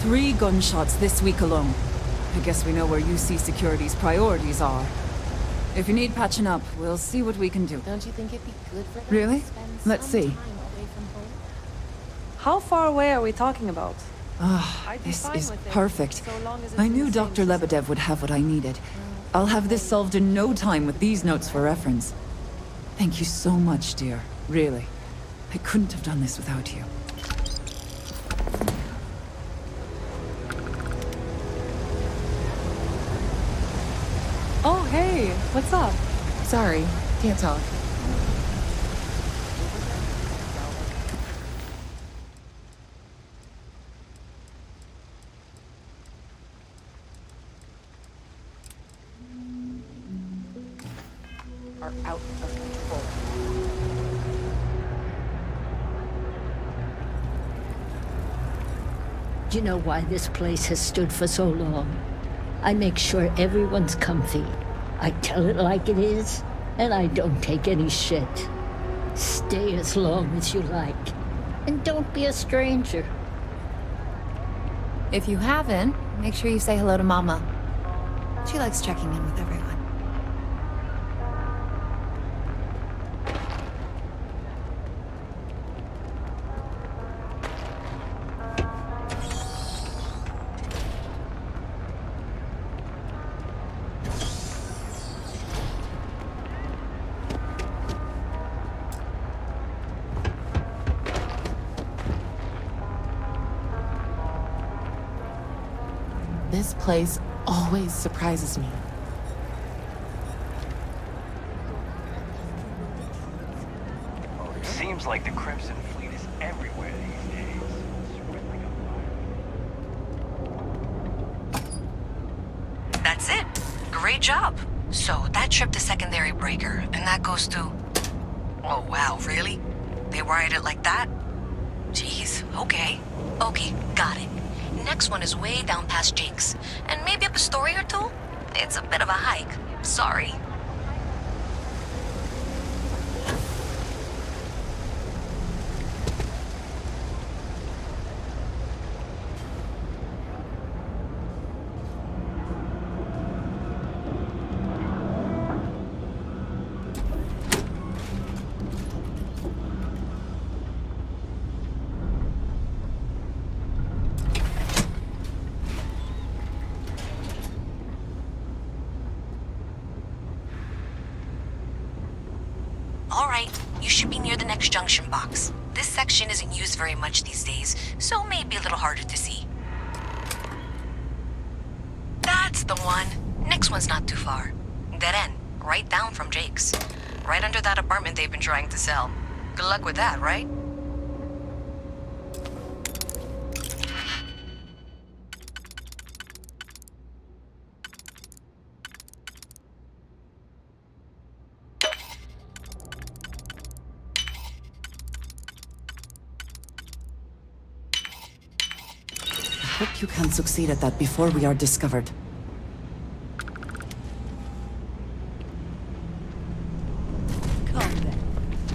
U: 3 gunshots this week alone. I guess we know where UC Security's priorities are. If you need patching up, we'll see what we can do.
R: Don't you think it'd be good for them
U: Really?
R: to spend
U: Let's
R: some
U: see.
R: time away from home?
T: How far away are we talking about?
U: This is perfect. I knew Dr. Lebedev would have what I needed. I'll have this solved in no time with these notes for reference. Thank you so much, dear. Really. I couldn't have done this without you.
T: Oh, hey, what's up?
O: Sorry, can't talk.
B: Are out of control.
V: Do you know why this place has stood for so long? I make sure everyone's comfy. I tell it like it is, and I don't take any shit. Stay as long as you like, and don't be a stranger.
L: If you haven't, make sure you say hello to Mama. She likes checking in with everyone.
O: This place always surprises me.
D: It seems like the Crimson Fleet is everywhere these days.
F: That's it. Great job. So that tripped the secondary breaker, and that goes to... Oh wow, really? They wired it like that? Jeez, okay. Okay, got it. Next one is way down past Jake's, and maybe up a story or two? It's a bit of a hike. Sorry. Alright, you should be near the next junction box. This section isn't used very much these days, so maybe a little harder to see. That's the one. Next one's not too far. Dead end, right down from Jake's. Right under that apartment they've been trying to sell. Good luck with that, right?
U: I hope you can succeed at that before we are discovered.
I: Come then.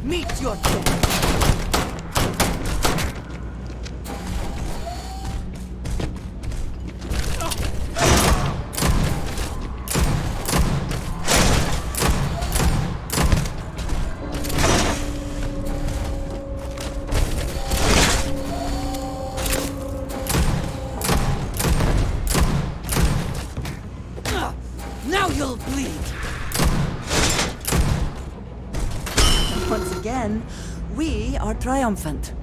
I: Meet your death. Now you'll bleed.
U: Once again, we are triumphant.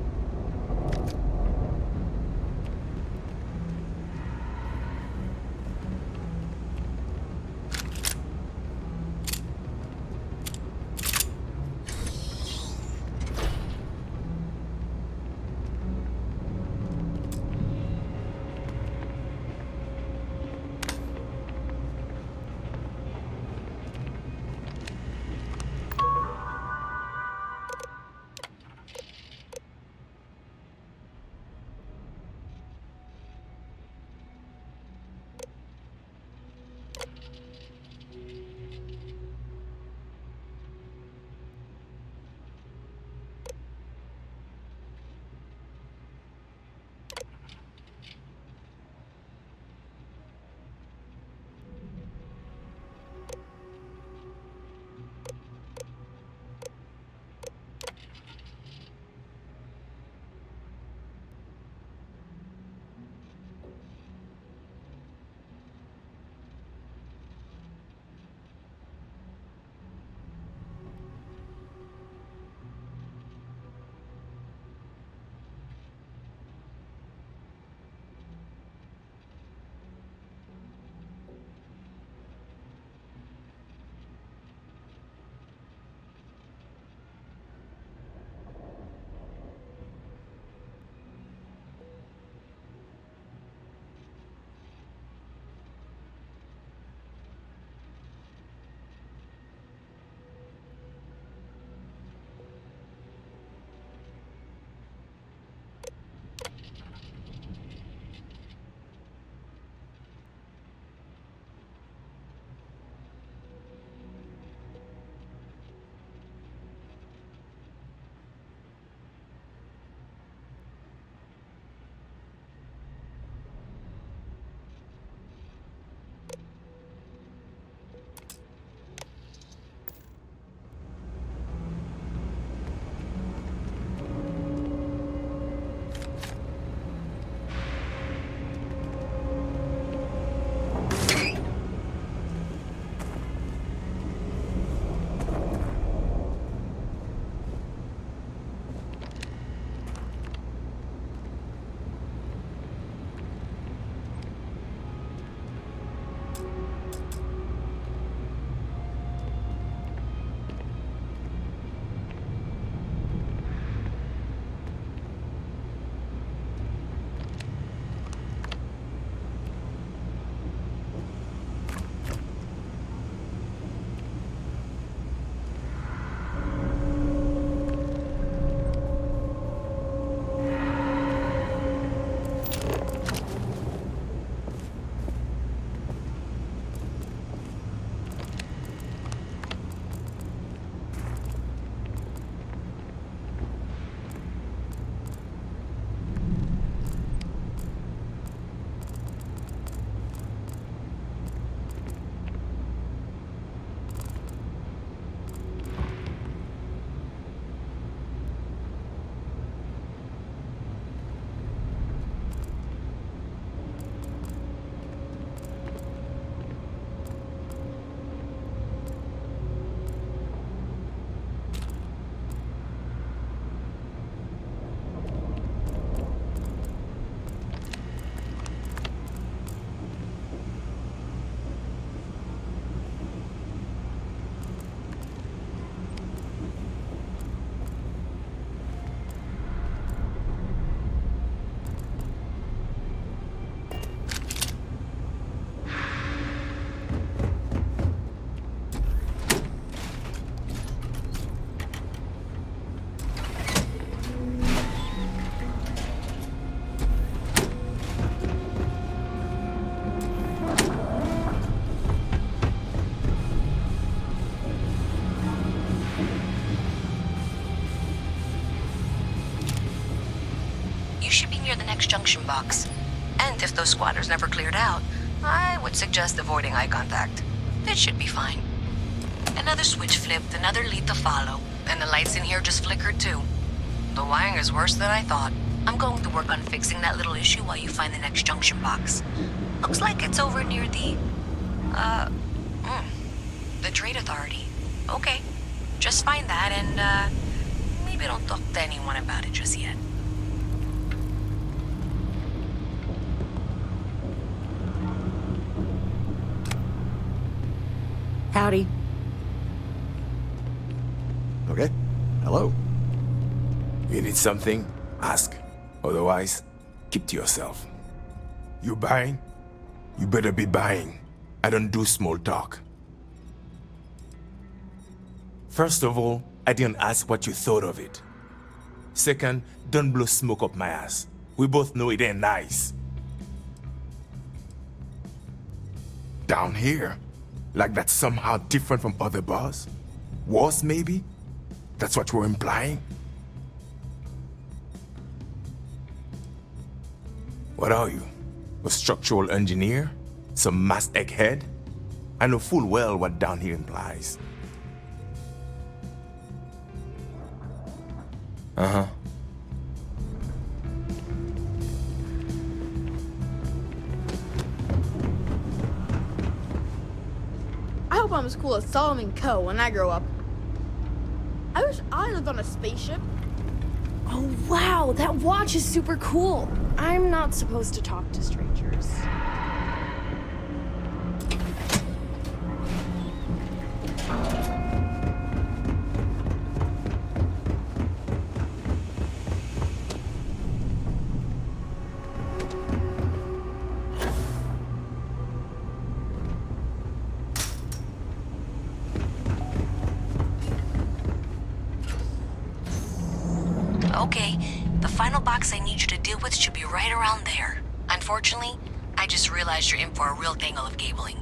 F: next junction box. And if those squatters never cleared out, I would suggest avoiding eye contact. It should be fine. Another switch flipped, another lead to follow, and the lights in here just flickered too. The wiring is worse than I thought. I'm going to work on fixing that little issue while you find the next junction box. Looks like it's over near the Trade Authority. Okay, just find that and, maybe don't talk to anyone about it just yet.
Q: Howdy.
G: Okay. Hello. You need something? Ask. Otherwise, keep to yourself. You buying? You better be buying. I don't do small talk. First of all, I didn't ask what you thought of it. Second, don't blow smoke up my ass. We both know it ain't nice. Down here? Like that's somehow different from other bars? Worse, maybe? That's what we're implying? What are you? A structural engineer? Some mass egghead? I know full well what down here implies. Uh-huh.
H: I hope I'm as cool as Solomon Coe when I grow up. I wish I lived on a spaceship. Oh wow, that watch is super cool. I'm not supposed to talk to strangers.
F: Okay, the final box I need you to deal with should be right around there. Unfortunately, I just realized you're in for a real tangle of cabling.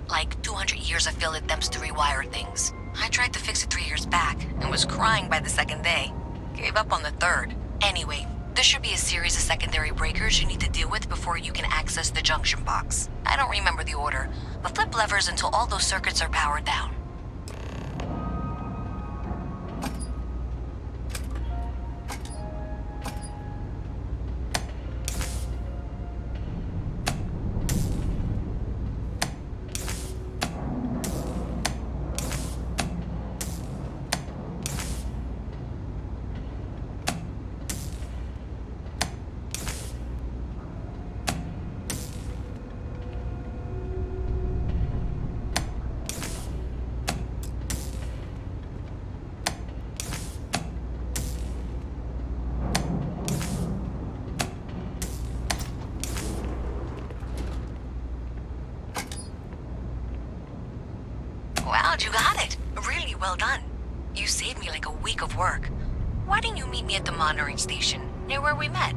F: Like 200 years of field attempts to rewire things. I tried to fix it 3 years back, and was crying by the second day. Gave up on the third. Anyway, there should be a series of secondary breakers you need to deal with before you can access the junction box. I don't remember the order, but flip levers until all those circuits are powered down. Wow, you got it. Really well done. You saved me like a week of work. Why didn't you meet me at the monitoring station, near where we met?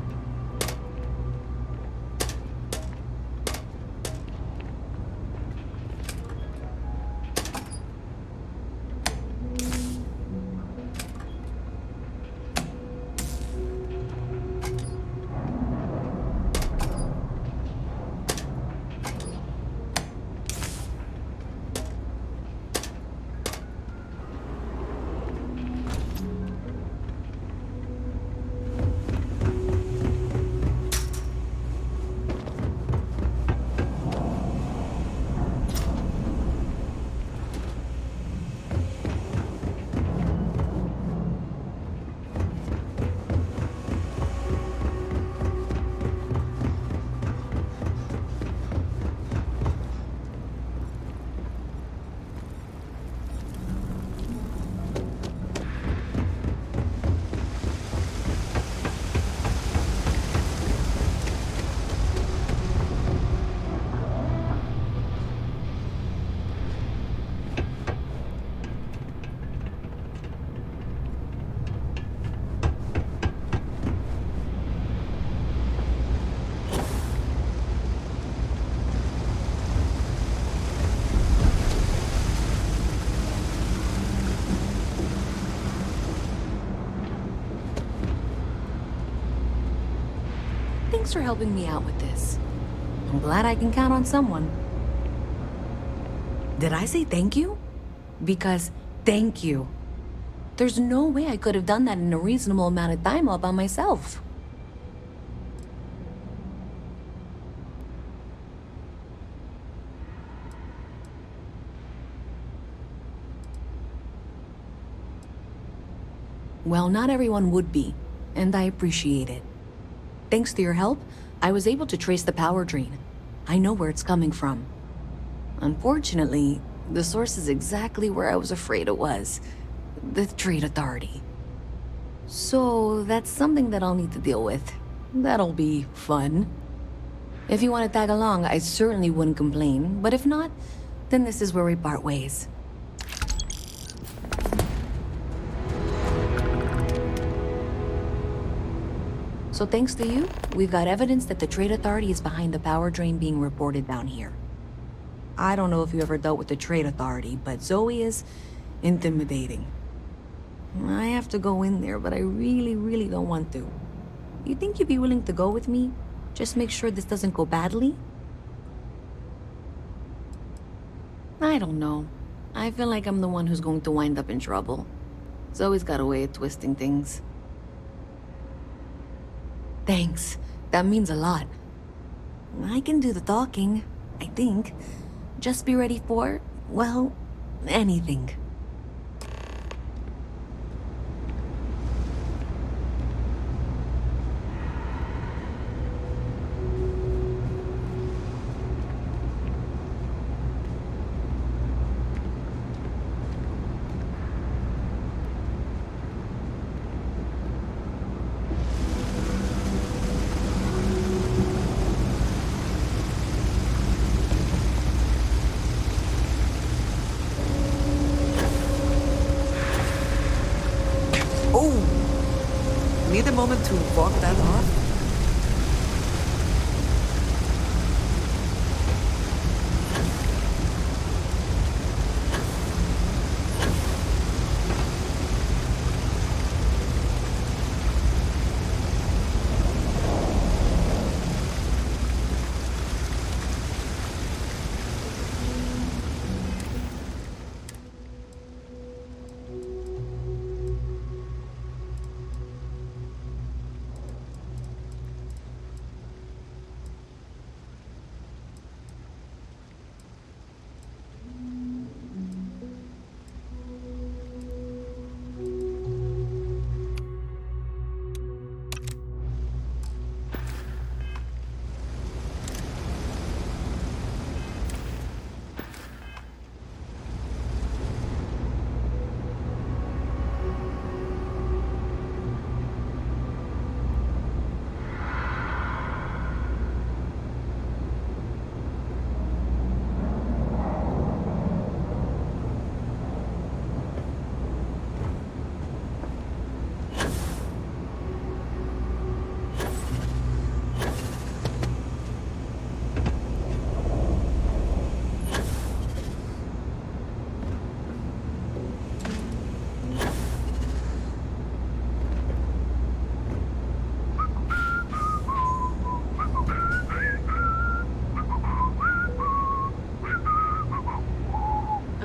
R: Thanks for helping me out with this. I'm glad I can count on someone. Did I say thank you? Because thank you. There's no way I could have done that in a reasonable amount of time all by myself. Well, not everyone would be, and I appreciate it. Thanks to your help, I was able to trace the power drain. I know where it's coming from. Unfortunately, the source is exactly where I was afraid it was. The Trade Authority. So, that's something that I'll need to deal with. That'll be fun. If you want to tag along, I certainly wouldn't complain, but if not, then this is where we part ways. So thanks to you, we've got evidence that the Trade Authority is behind the power drain being reported down here. I don't know if you ever dealt with the Trade Authority, but Zoe is intimidating. I have to go in there, but I really don't want to. You think you'd be willing to go with me? Just make sure this doesn't go badly? I don't know. I feel like I'm the one who's going to wind up in trouble. Zoe's got a way of twisting things. Thanks. That means a lot. I can do the talking, I think. Just be ready for, well, anything.
K: Need a moment to walk that off?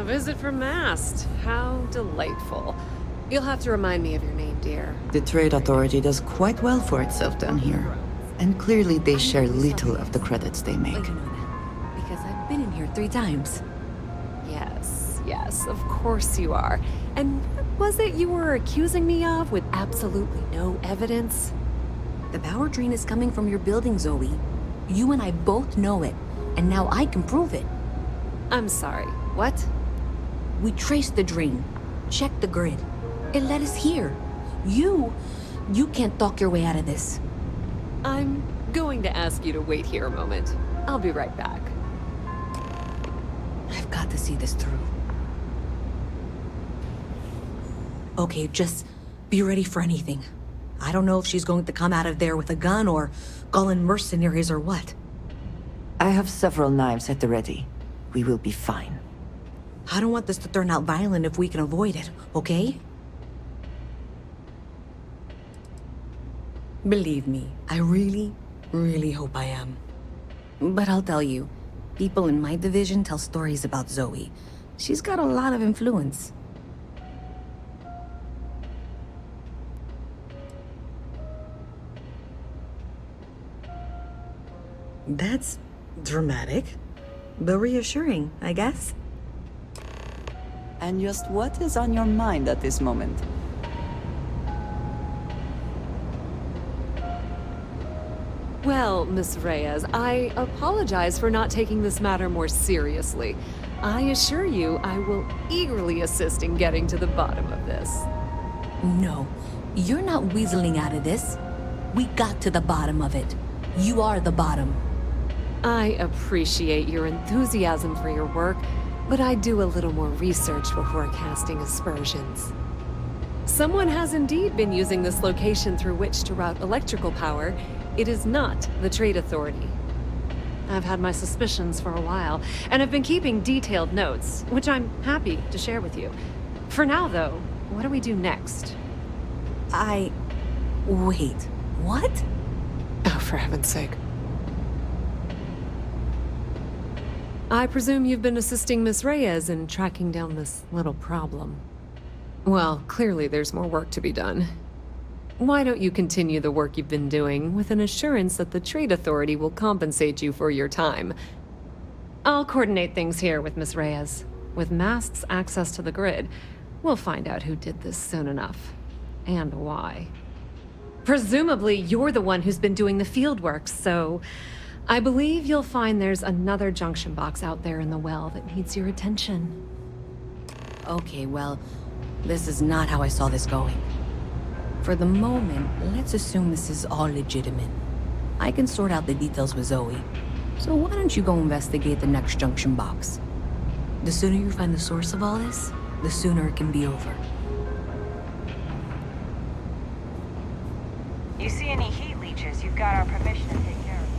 T: Visit from Mast. How delightful. You'll have to remind me of your name, dear.
K: The Trade Authority does quite well for itself down here. And clearly they share little of the credits they make.
R: Because I've been in here 3 times.
T: Yes, of course you are. And what was it you were accusing me of with absolutely no evidence?
R: The power drain is coming from your building, Zoe. You and I both know it, and now I can prove it.
T: I'm sorry, what?
R: We traced the drain, checked the grid. It led us here. You can't talk your way out of this.
T: I'm going to ask you to wait here a moment. I'll be right back.
R: I've got to see this through. Okay, just be ready for anything. I don't know if she's going to come out of there with a gun or call in mercenaries or what.
K: I have several knives at the ready. We will be fine.
R: I don't want this to turn out violent if we can avoid it, okay? Believe me, I really really hope I am. But I'll tell you, people in my division tell stories about Zoe. She's got a lot of influence. That's dramatic, but reassuring, I guess.
K: And just what is on your mind at this moment?
T: Well, Miss Reyes, I apologize for not taking this matter more seriously. I assure you I will eagerly assist in getting to the bottom of this.
R: No, you're not weaseling out of this. We got to the bottom of it. You are the bottom.
T: I appreciate your enthusiasm for your work, but I do a little more research before casting aspersions. Someone has indeed been using this location through which to route electrical power. It is not the Trade Authority. I've had my suspicions for a while, and have been keeping detailed notes, which I'm happy to share with you. For now, though, what do we do next?
R: Wait, what?
T: Oh, for heaven's sake. I presume you've been assisting Miss Reyes in tracking down this little problem. Well, clearly there's more work to be done. Why don't you continue the work you've been doing with an assurance that the Trade Authority will compensate you for your time? I'll coordinate things here with Miss Reyes. With Mast's access to the grid, we'll find out who did this soon enough. And why. Presumably, you're the one who's been doing the field work, so I believe you'll find there's another junction box out there in the well that needs your attention.
R: Okay, well, this is not how I saw this going. For the moment, let's assume this is all legitimate. I can sort out the details with Zoe. So why don't you go investigate the next junction box? The sooner you find the source of all this, the sooner it can be over.
A: You see any heat leeches, you've got our permission to take care of them.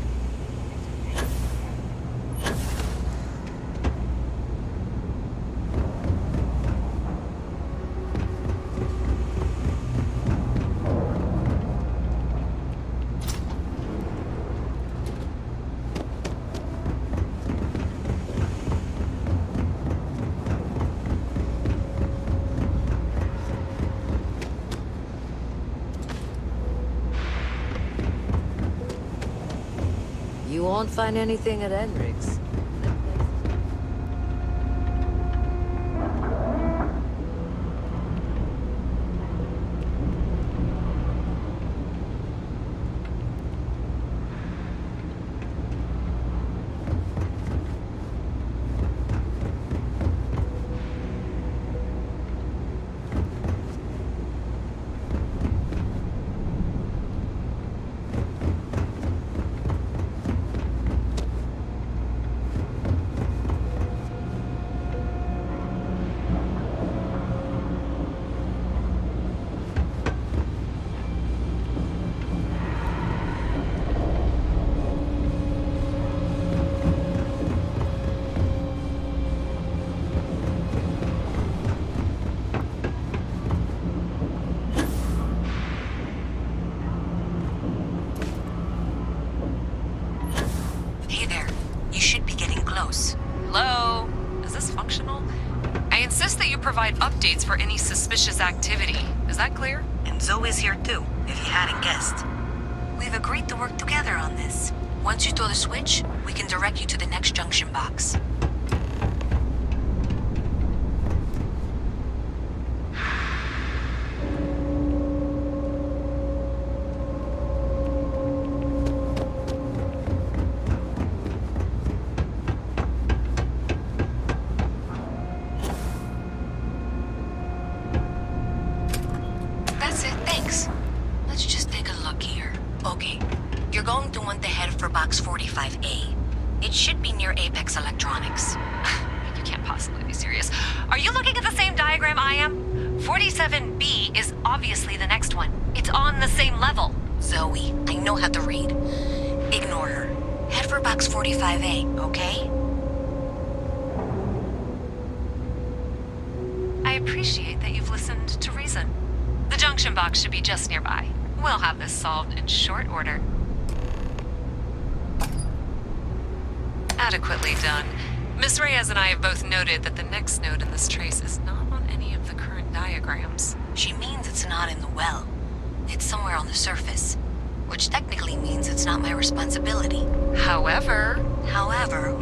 Q: You won't find anything at Enric's.
F: Hey there. You should be getting close. Hello? Is this functional? I insist that you provide updates for any suspicious activity. Is that clear?
R: And Zoe's here too, if you hadn't guessed.
F: We've agreed to work together on this. Once you throw the switch, we can direct you to the next junction box. That's it, thanks. Let's just take a look here. Okay, you're going to want to head for box 45A. It should be near Apex Electronics. You can't possibly be serious. Are you looking at the same diagram I am? 47B is obviously the next one. It's on the same level. Zoe, I know how to read. Ignore her. Head for box 45A, okay? I appreciate that you've listened to reason. The junction box should be just nearby. We'll have this solved in short order.
T: Adequately done. Miss Reyes and I have both noted that the next node in this trace is not on any of the current diagrams.
F: She means it's not in the well. It's somewhere on the surface. Which technically means it's not my responsibility.
T: However,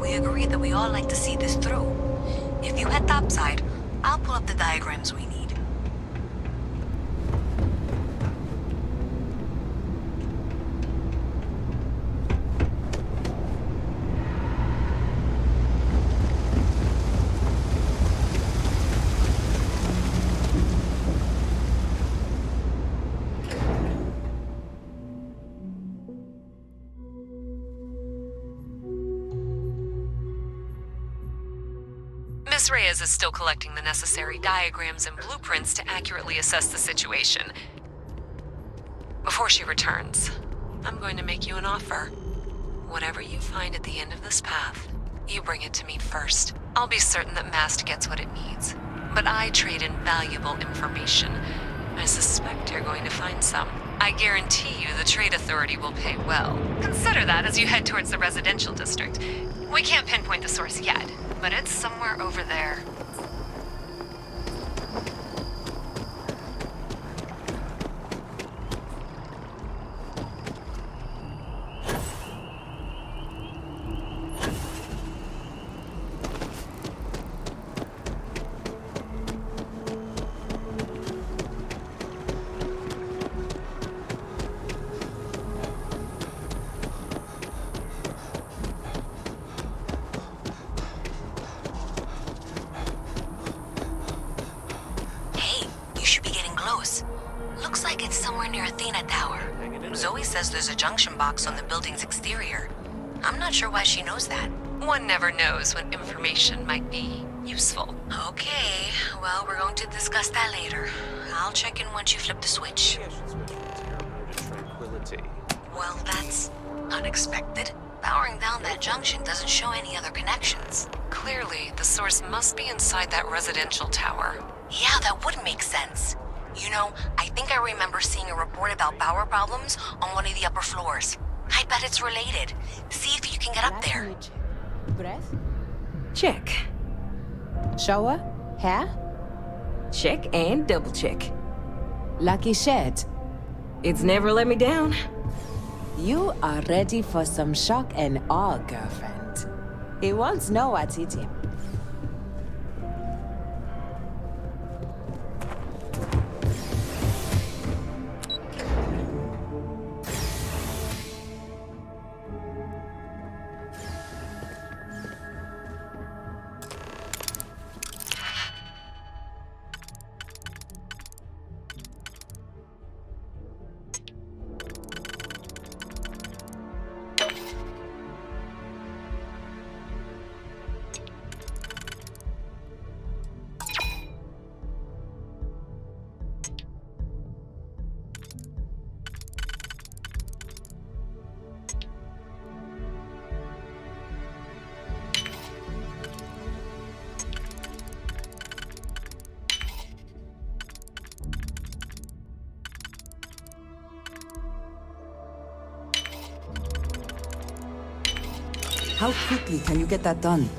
F: we agreed that we all like to see this through. If you head topside, I'll pull up the diagrams we need.
T: Miss Reyes is still collecting the necessary diagrams and blueprints to accurately assess the situation. Before she returns, I'm going to make you an offer. Whatever you find at the end of this path, you bring it to me first. I'll be certain that Mast gets what it needs. But I trade in valuable information. I suspect you're going to find some. I guarantee you the Trade Authority will pay well. Consider that as you head towards the residential district. We can't pinpoint the source yet, but it's somewhere over there.
F: There's a junction box on the building's exterior. I'm not sure why she knows that.
T: One never knows when information might be useful.
F: Okay, well, we're going to discuss that later. I'll check in once you flip the switch. Well, that's unexpected. Powering down that junction doesn't show any other connections.
T: Clearly, the source must be inside that residential tower.
F: Yeah, that would make sense. You know, I think I remember seeing a report about power problems on one of the upper floors. I bet it's related. See if you can get up there.
E: Breath? Check. Shower? Hair? Check and double check. Lucky shed. It's never let me down. You are ready for some shock and awe, girlfriend. He wants know what's hit him.
U: How quickly can you get that done?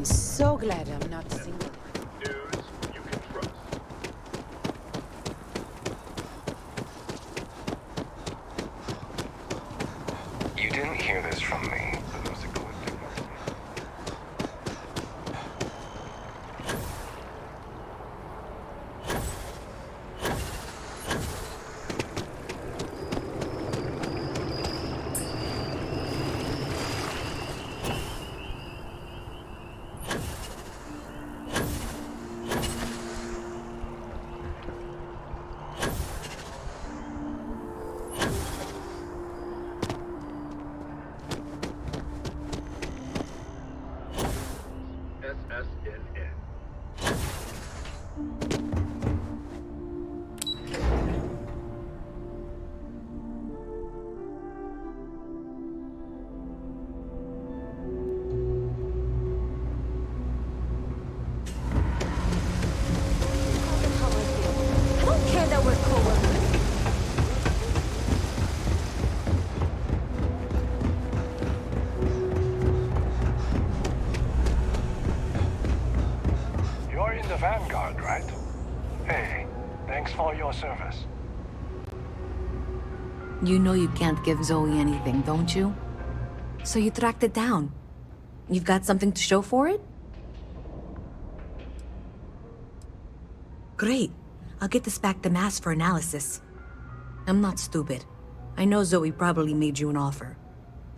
E: I'm so glad I'm not single.
J: News you can trust.
D: You didn't hear this from me, but it was a collective.
J: SSNN.
Q: I don't care that we're coworkers.
J: You're in the Vanguard, right? Hey, thanks for your service.
F: You know you can't give Zoe anything, don't you? So you tracked it down. You've got something to show for it? Great. I'll get this back to Mass for analysis. I'm not stupid. I know Zoe probably made you an offer.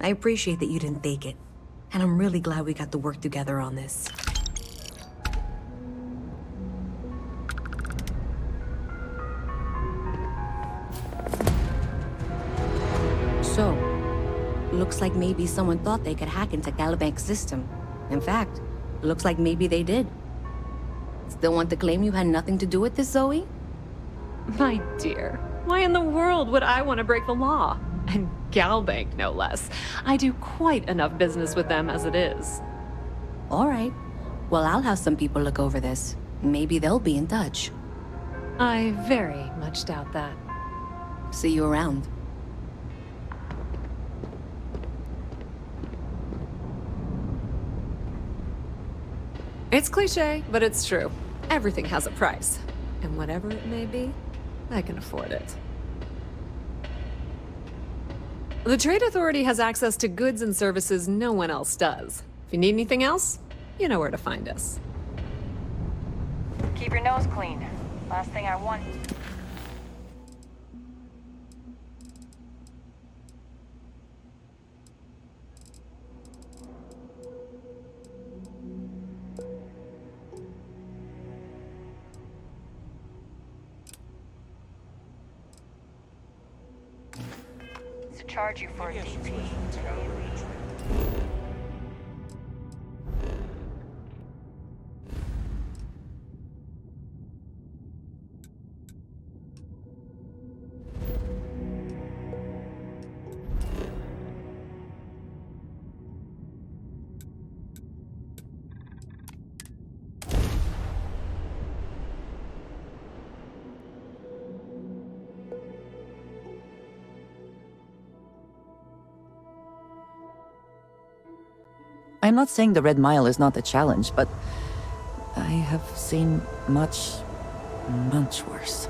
F: I appreciate that you didn't take it. And I'm really glad we got to work together on this. So, looks like maybe someone thought they could hack into Calibank's system. In fact, looks like maybe they did. Still want to claim you had nothing to do with this, Zoe?
T: My dear, why in the world would I want to break the law? And Galbank, no less. I do quite enough business with them as it is.
F: All right. Well, I'll have some people look over this. Maybe they'll be in touch.
T: I very much doubt that.
F: See you around.
T: It's cliche, but it's true. Everything has a price. And whatever it may be, I can afford it. The Trade Authority has access to goods and services no one else does. If you need anything else, you know where to find us.
A: Keep your nose clean. Last thing I want. To charge you for a DP.
K: I'm not saying the Red Mile is not a challenge, but I have seen much, much worse.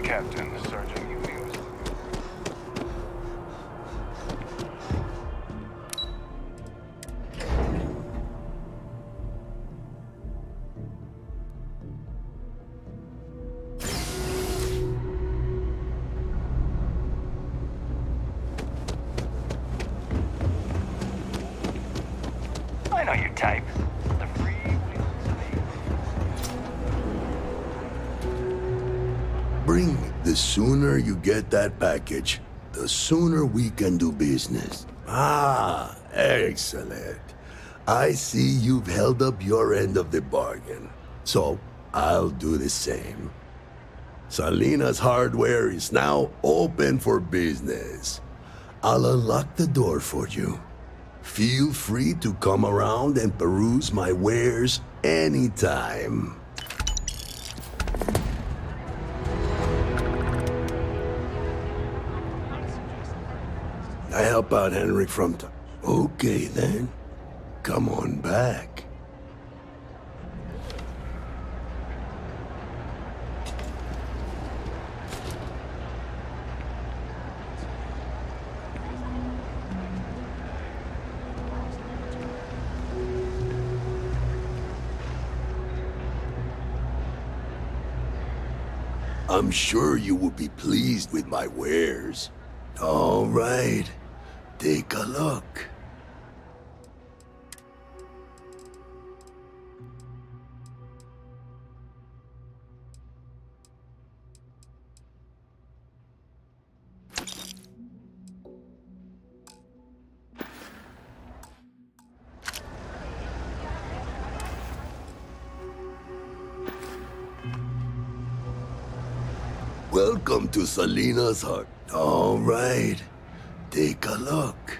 J: Captain, Sergeant Evenings.
D: I know your type. The free
M: Bring me. The sooner you get that package, the sooner we can do business. Ah, excellent. I see you've held up your end of the bargain. So, I'll do the same. Salina's Hardware is now open for business. I'll unlock the door for you. Feel free to come around and peruse my wares anytime. I help out Henrik from time. Okay then. Come on back. I'm sure you will be pleased with my wares. All right. Take a look. Welcome to Salina's Hut. All right. Take a look.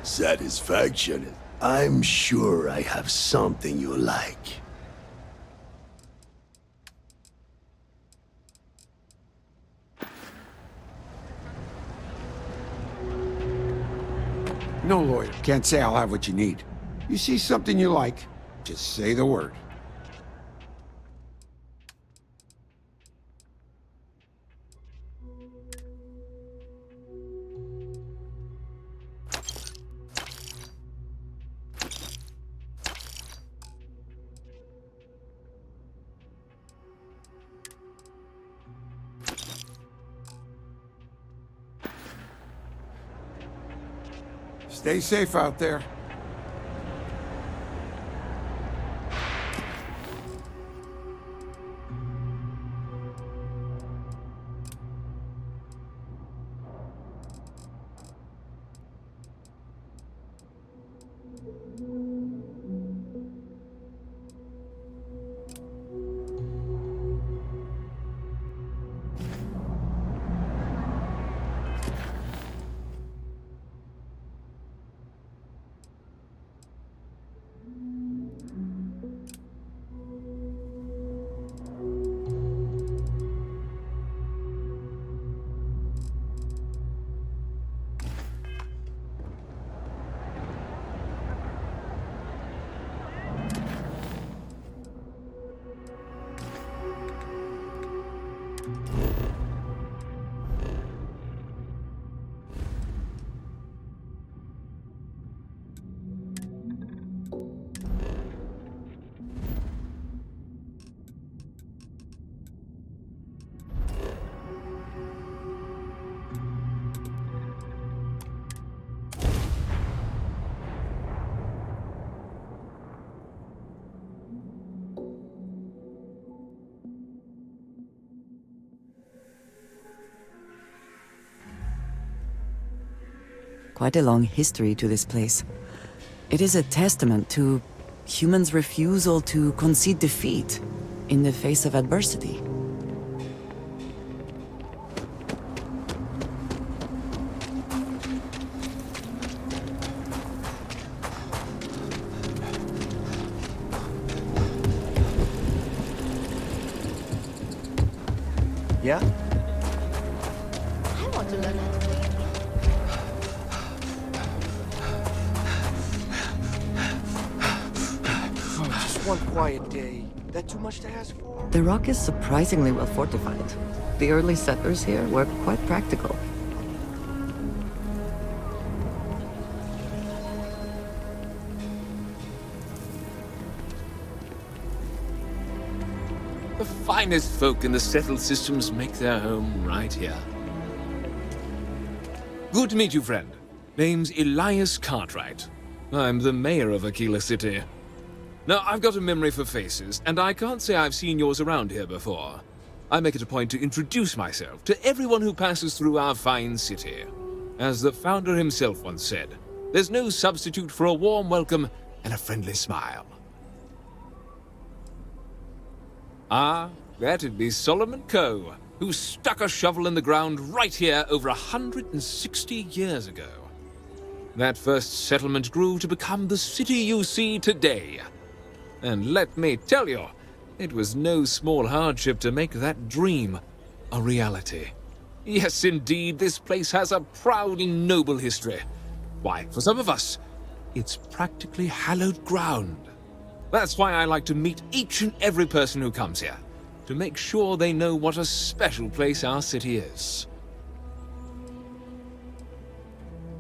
M: Satisfaction. I'm sure I have something you like.
P: No lawyer. Can't say I'll have what you need. You see something you like, just say the word. Stay safe out there.
K: quite a long history to this place. It is a testament to humans' refusal to concede defeat in the face of adversity.
I: Yeah?
H: I want to learn how to play.
I: Oh, just one quiet day. That too much to ask for?
K: The rock is surprisingly well fortified. The early settlers here were quite practical.
C: The finest folk in the settled systems make their home right here. Good to meet you, friend. Name's Elias Cartwright. I'm the mayor of Aquila City. Now, I've got a memory for faces, and I can't say I've seen yours around here before. I make it a point to introduce myself to everyone who passes through our fine city. As the founder himself once said, there's no substitute for a warm welcome and a friendly smile. Ah, that'd be Solomon Coe, who stuck a shovel in the ground right here over 160 years ago. That first settlement grew to become the city you see today. And let me tell you, it was no small hardship to make that dream a reality. Yes, indeed, this place has a proud and noble history. Why, for some of us, it's practically hallowed ground. That's why I like to meet each and every person who comes here, to make sure they know what a special place our city is.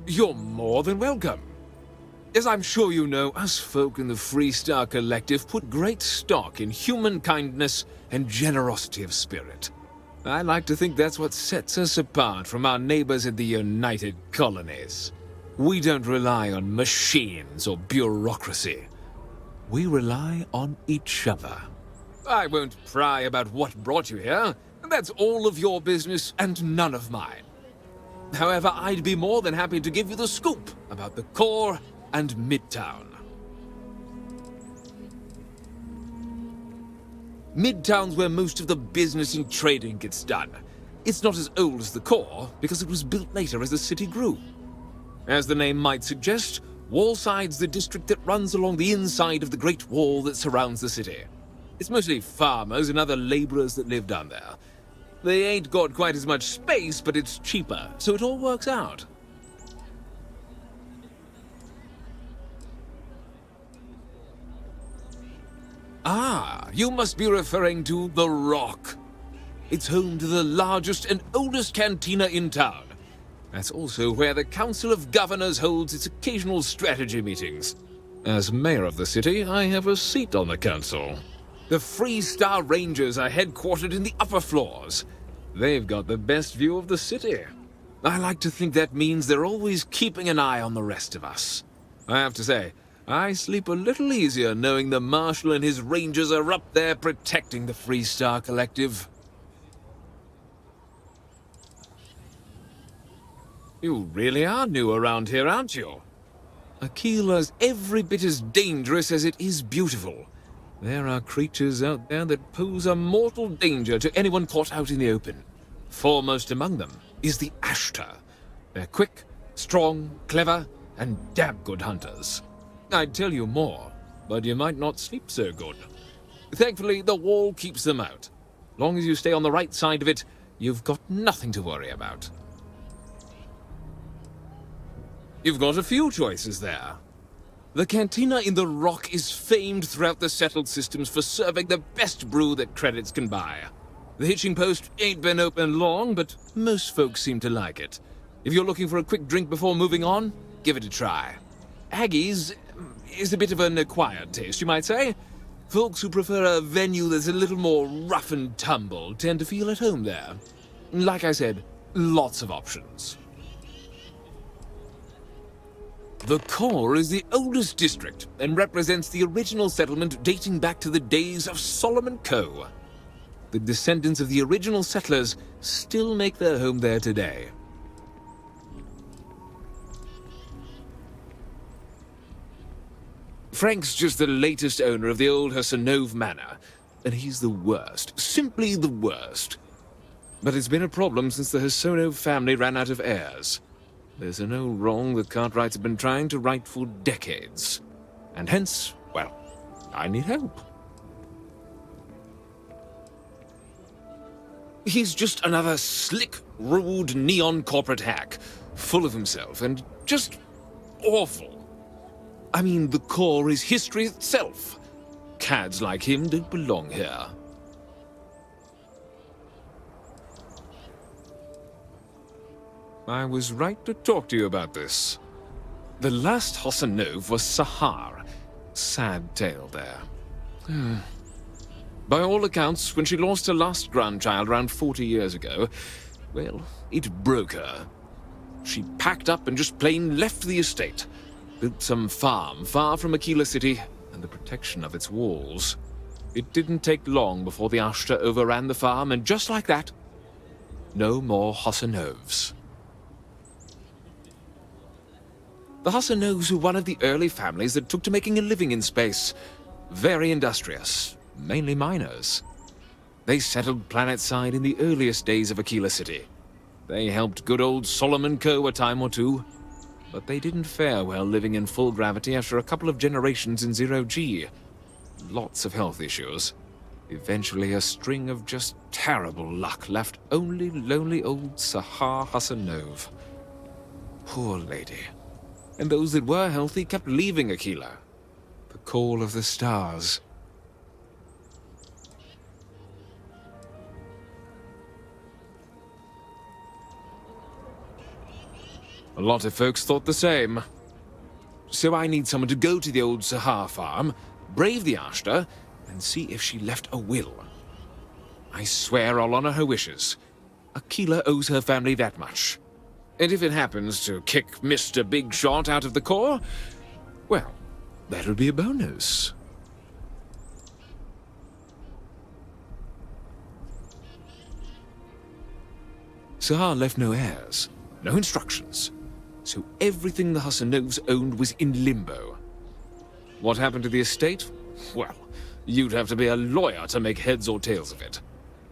C: You're more than welcome. As I'm sure you know, us folk in the Freestar Collective put great stock in human kindness and generosity of spirit. I like to think that's what sets us apart from our neighbors in the United Colonies. We don't rely on machines or bureaucracy. We rely on each other. I won't pry about what brought you here. That's all of your business and none of mine. However, I'd be more than happy to give you the scoop about the core and Midtown. Midtown's where most of the business and trading gets done. It's not as old as the core because it was built later as the city grew. As the name might suggest, Wallside's the district that runs along the inside of the Great Wall that surrounds the city. It's mostly farmers and other laborers that live down there. They ain't got quite as much space, but it's cheaper, so it all works out. Ah, you must be referring to The Rock. It's home to the largest and oldest cantina in town. That's also where the Council of Governors holds its occasional strategy meetings. As mayor of the city, I have a seat on the council. The Freestar Rangers are headquartered in the upper floors. They've got the best view of the city. I like to think that means they're always keeping an eye on the rest of us. I have to say, I sleep a little easier knowing the Marshal and his Rangers are up there protecting the Freestar Collective. You really are new around here, aren't you? Aquila's every bit as dangerous as it is beautiful. There are creatures out there that pose a mortal danger to anyone caught out in the open. Foremost among them is the Ashtar. They're quick, strong, clever, and damn good hunters. I'd tell you more, but you might not sleep so good. Thankfully, the wall keeps them out. Long as you stay on the right side of it, you've got nothing to worry about. You've got a few choices there. The cantina in the Rock is famed throughout the settled systems for serving the best brew that credits can buy. The hitching post ain't been open long, but most folks seem to like it. If you're looking for a quick drink before moving on, give it a try. Aggie's is a bit of an acquired taste, you might say. Folks who prefer a venue that's a little more rough and tumble tend to feel at home there. Like I said, lots of options. The core is the oldest district and represents the original settlement dating back to the days of Solomon Coe. The descendants of the original settlers still make their home there today. Frank's just the latest owner of the old Hassanov Manor, and he's the worst, simply the worst. But it's been a problem since the Hassanov family ran out of heirs. There's an old wrong the Cartwrights have been trying to right for decades. And hence, well, I need help. He's just another slick, rude, neon corporate hack, full of himself and just awful. I mean, the core is history itself. Cads like him don't belong here. I was right to talk to you about this. The last Hassanov was Sahar. Sad tale there. By all accounts, when she lost her last grandchild around 40 years ago, well, it broke her. She packed up and just plain left the estate. Built some farm far from Aquila City and the protection of its walls. It didn't take long before the Ashta overran the farm, and just like that, no more Hassanovs. The Hassanovs were one of the early families that took to making a living in space. Very industrious, mainly miners. They settled planetside in the earliest days of Aquila City. They helped good old Solomon Coe a time or two, but they didn't fare well living in full gravity after a couple of generations in zero-G. Lots of health issues. Eventually a string of just terrible luck left only lonely old Sahar Hassanov. Poor lady. And those that were healthy kept leaving Aquila. The call of the stars. A lot of folks thought the same. So I need someone to go to the old Sahar farm, brave the Ashta, and see if she left a will. I swear I'll honor her wishes. Aquila owes her family that much. And if it happens to kick Mr. Big Shot out of the core, well, that'll be a bonus. Sahar left no heirs, no instructions, so everything the Hassanovs owned was in limbo. What happened to the estate? Well, you'd have to be a lawyer to make heads or tails of it.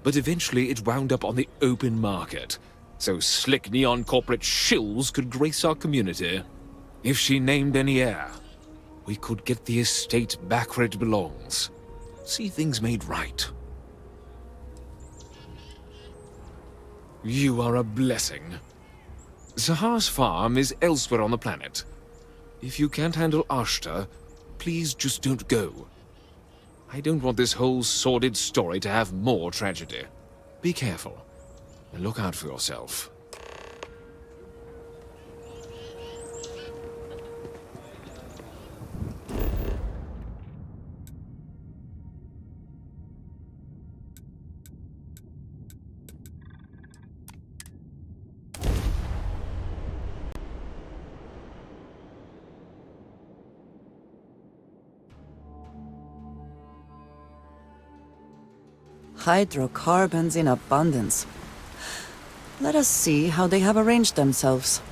C: But eventually it wound up on the open market, so slick neon corporate shills could grace our community. If she named any heir, we could get the estate back where it belongs. See things made right. You are a blessing. Sahar's farm is elsewhere on the planet. If you can't handle Ashta, please just don't go. I don't want this whole sordid story to have more tragedy. Be careful. And look out for yourself.
K: Hydrocarbons in abundance. Let us see how they have arranged themselves.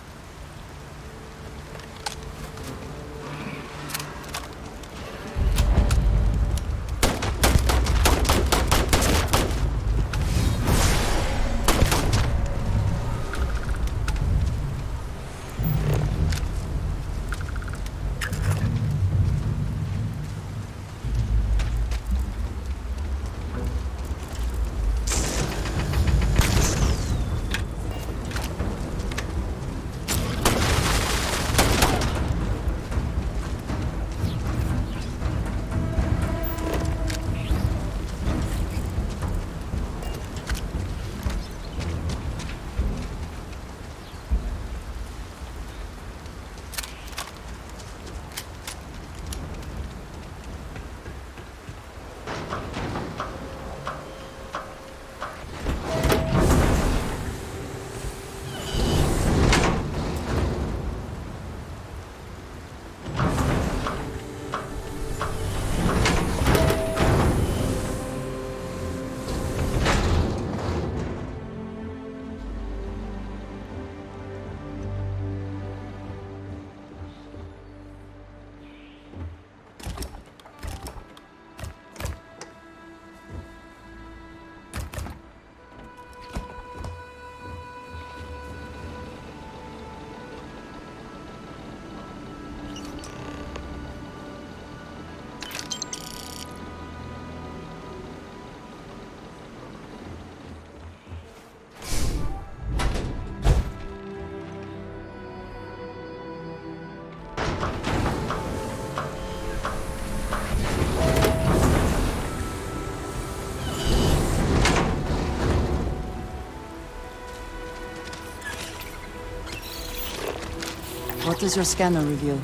K: does your scanner reveal?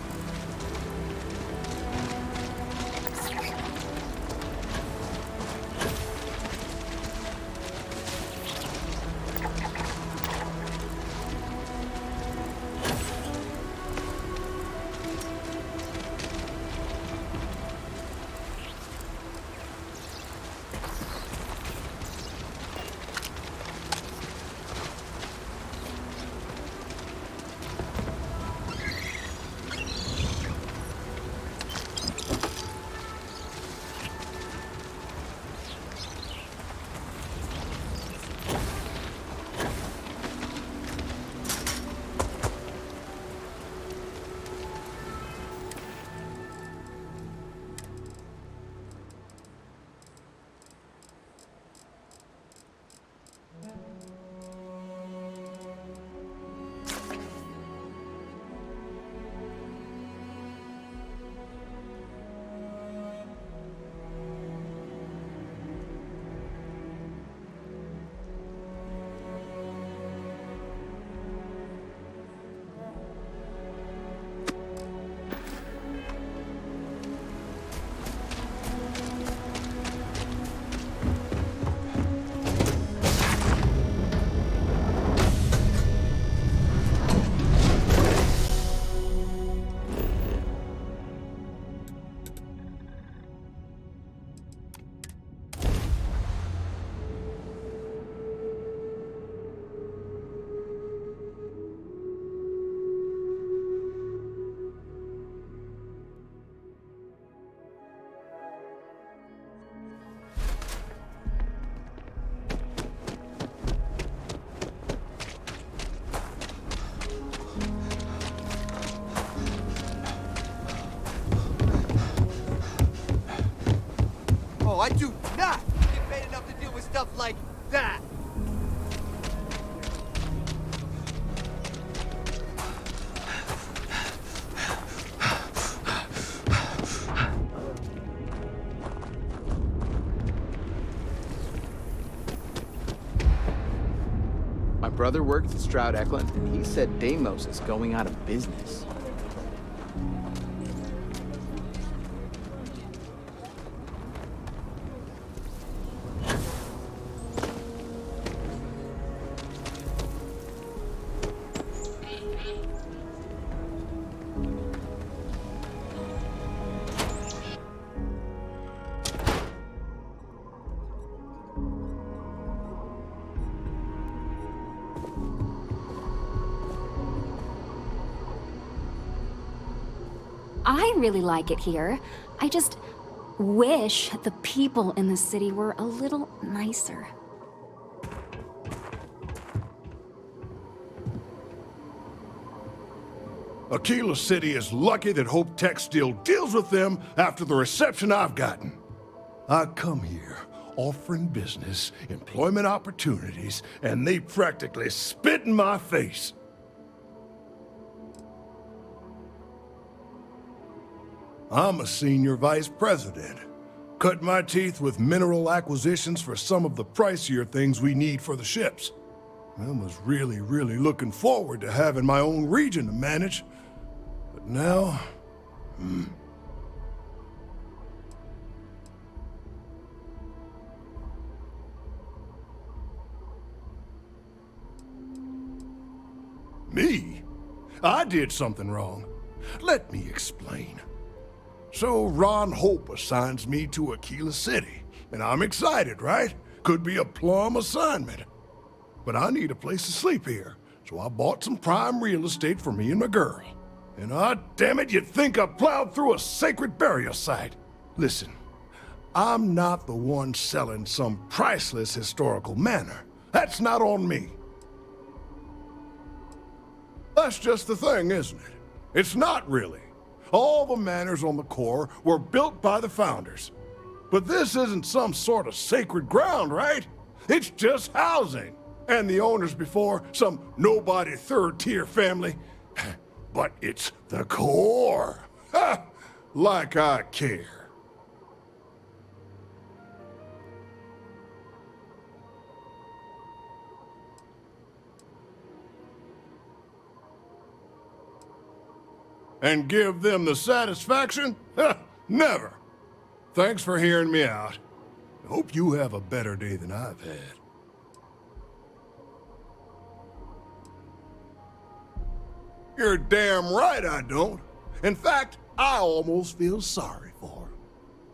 I: Oh, I do not get paid enough to deal with stuff like that.
N: My brother works at Stroud Eklund, and he said Deimos is going out of business.
S: I really like it here. I just wish the people in the city were a little nicer.
M: Aquila City is lucky that Hope Tech still deals with them after the reception I've gotten. I come here offering business, employment opportunities, and they practically spit in my face. I'm a senior vice president. Cut my teeth with mineral acquisitions for some of the pricier things we need for the ships. I was really looking forward to having my own region to manage. But now... Me? I did something wrong. Let me explain. So Ron Hope assigns me to Aquila City, and I'm excited, right? Could be a plum assignment. But I need a place to sleep here, so I bought some prime real estate for me and my girl. And damn it, you'd think I plowed through a sacred burial site. Listen, I'm not the one selling some priceless historical manor. That's not on me. That's just the thing, isn't it? It's not really. All the manors on the core were built by the founders. But this isn't some sort of sacred ground, right? It's just housing. And the owners before, some nobody third-tier family. But it's the core. Ha! Like I care.
B: And give them the satisfaction? Huh, never. Thanks for hearing me out. Hope you have a better day than I've had. You're damn right I don't. In fact, I almost feel sorry for them.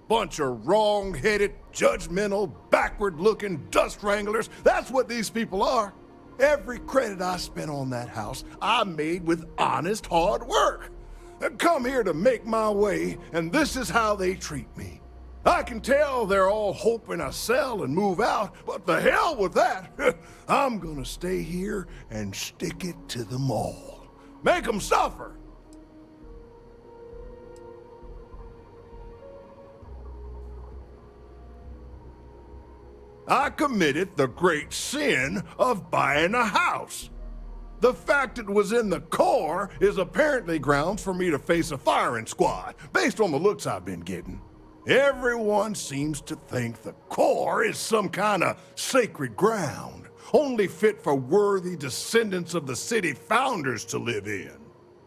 B: Bunch of wrong-headed, judgmental, backward-looking dust wranglers. That's what these people are. Every credit I spent on that house, I made with honest, hard work. I come here to make my way, and this is how they treat me. I can tell they're all hoping I sell and move out, but the hell with that. I'm gonna stay here and stick it to them all. Make them suffer. I committed the great sin of buying a house. The fact it was in the core is apparently grounds for me to face a firing squad, based on the looks I've been getting. Everyone seems to think the core is some kind of sacred ground, only fit for worthy descendants of the city founders to live in.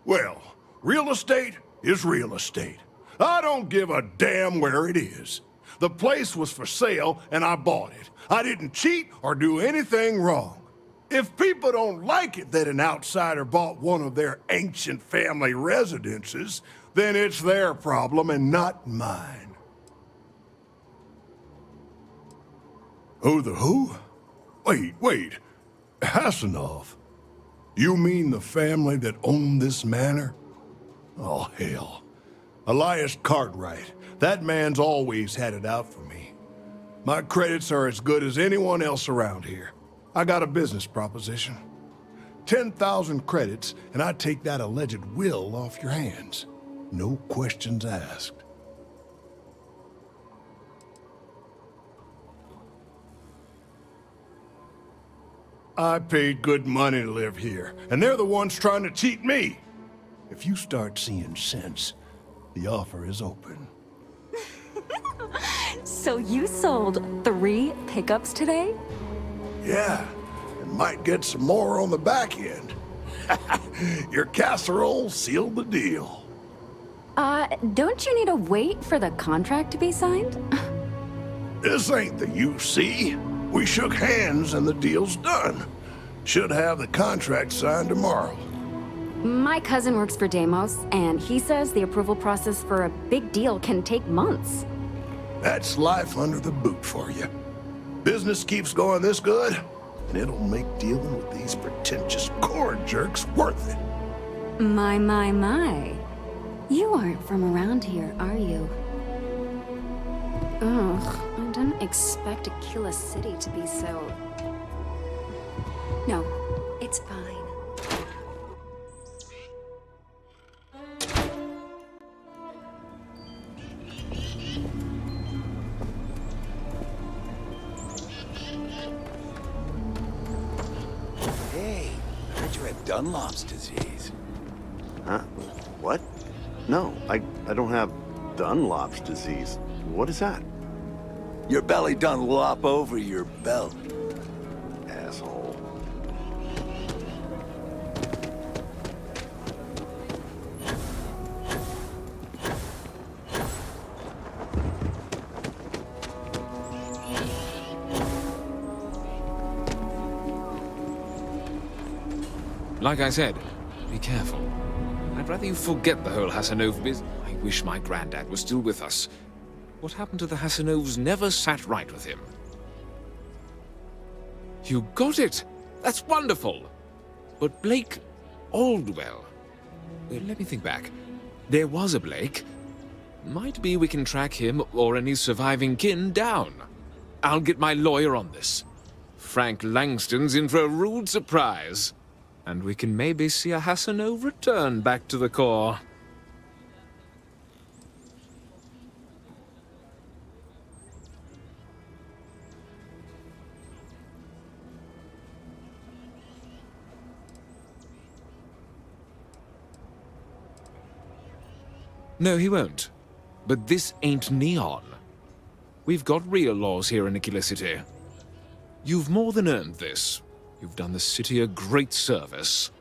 B: Well, real estate is real estate. I don't give a damn where it is. The place was for sale, and I bought it. I didn't cheat or do anything wrong. If people don't like it that an outsider bought one of their ancient family residences, then it's their problem and not mine. Oh, the who? Wait. Hassanov. You mean the family that owned this manor? Oh, hell. Elias Cartwright. That man's always had it out for me. My credits are as good as anyone else around here. I got a business proposition. 10,000 credits, and I take that alleged will off your hands. No questions asked. I paid good money to live here, and they're the ones trying to cheat me. If you start seeing sense, the offer is open.
S: So you sold 3 pickups today?
B: Yeah, and might get some more on the back end. Your casserole sealed the deal.
S: Don't you need to wait for the contract to be signed?
B: This ain't the UC. We shook hands and the deal's done. Should have the contract signed tomorrow.
S: My cousin works for Deimos, and he says the approval process for a big deal can take months.
B: That's life under the boot for you. Business keeps going this good, and it'll make dealing with these pretentious core jerks worth it.
S: My. You aren't from around here, are you? Ugh, I didn't expect Aquila City to be so... No, it's fine.
V: Hey, I heard you had Dunlop's disease.
W: Huh? What? No, I don't have Dunlop's disease. What is that?
V: Your belly done lop over your belt.
W: Asshole.
C: Like I said, be careful. I'd rather you forget the whole Hassanov business. I wish my granddad was still with us. What happened to the Hassanovs never sat right with him. You got it! That's wonderful! But Blake Aldwell... Let me think back. There was a Blake. Might be we can track him or any surviving kin down. I'll get my lawyer on this. Frank Langston's in for a rude surprise. And we can maybe see a Hassanov return back to the core. No, he won't. But this ain't neon. We've got real laws here in Aquila City. You've more than earned this. You've done the city a great service.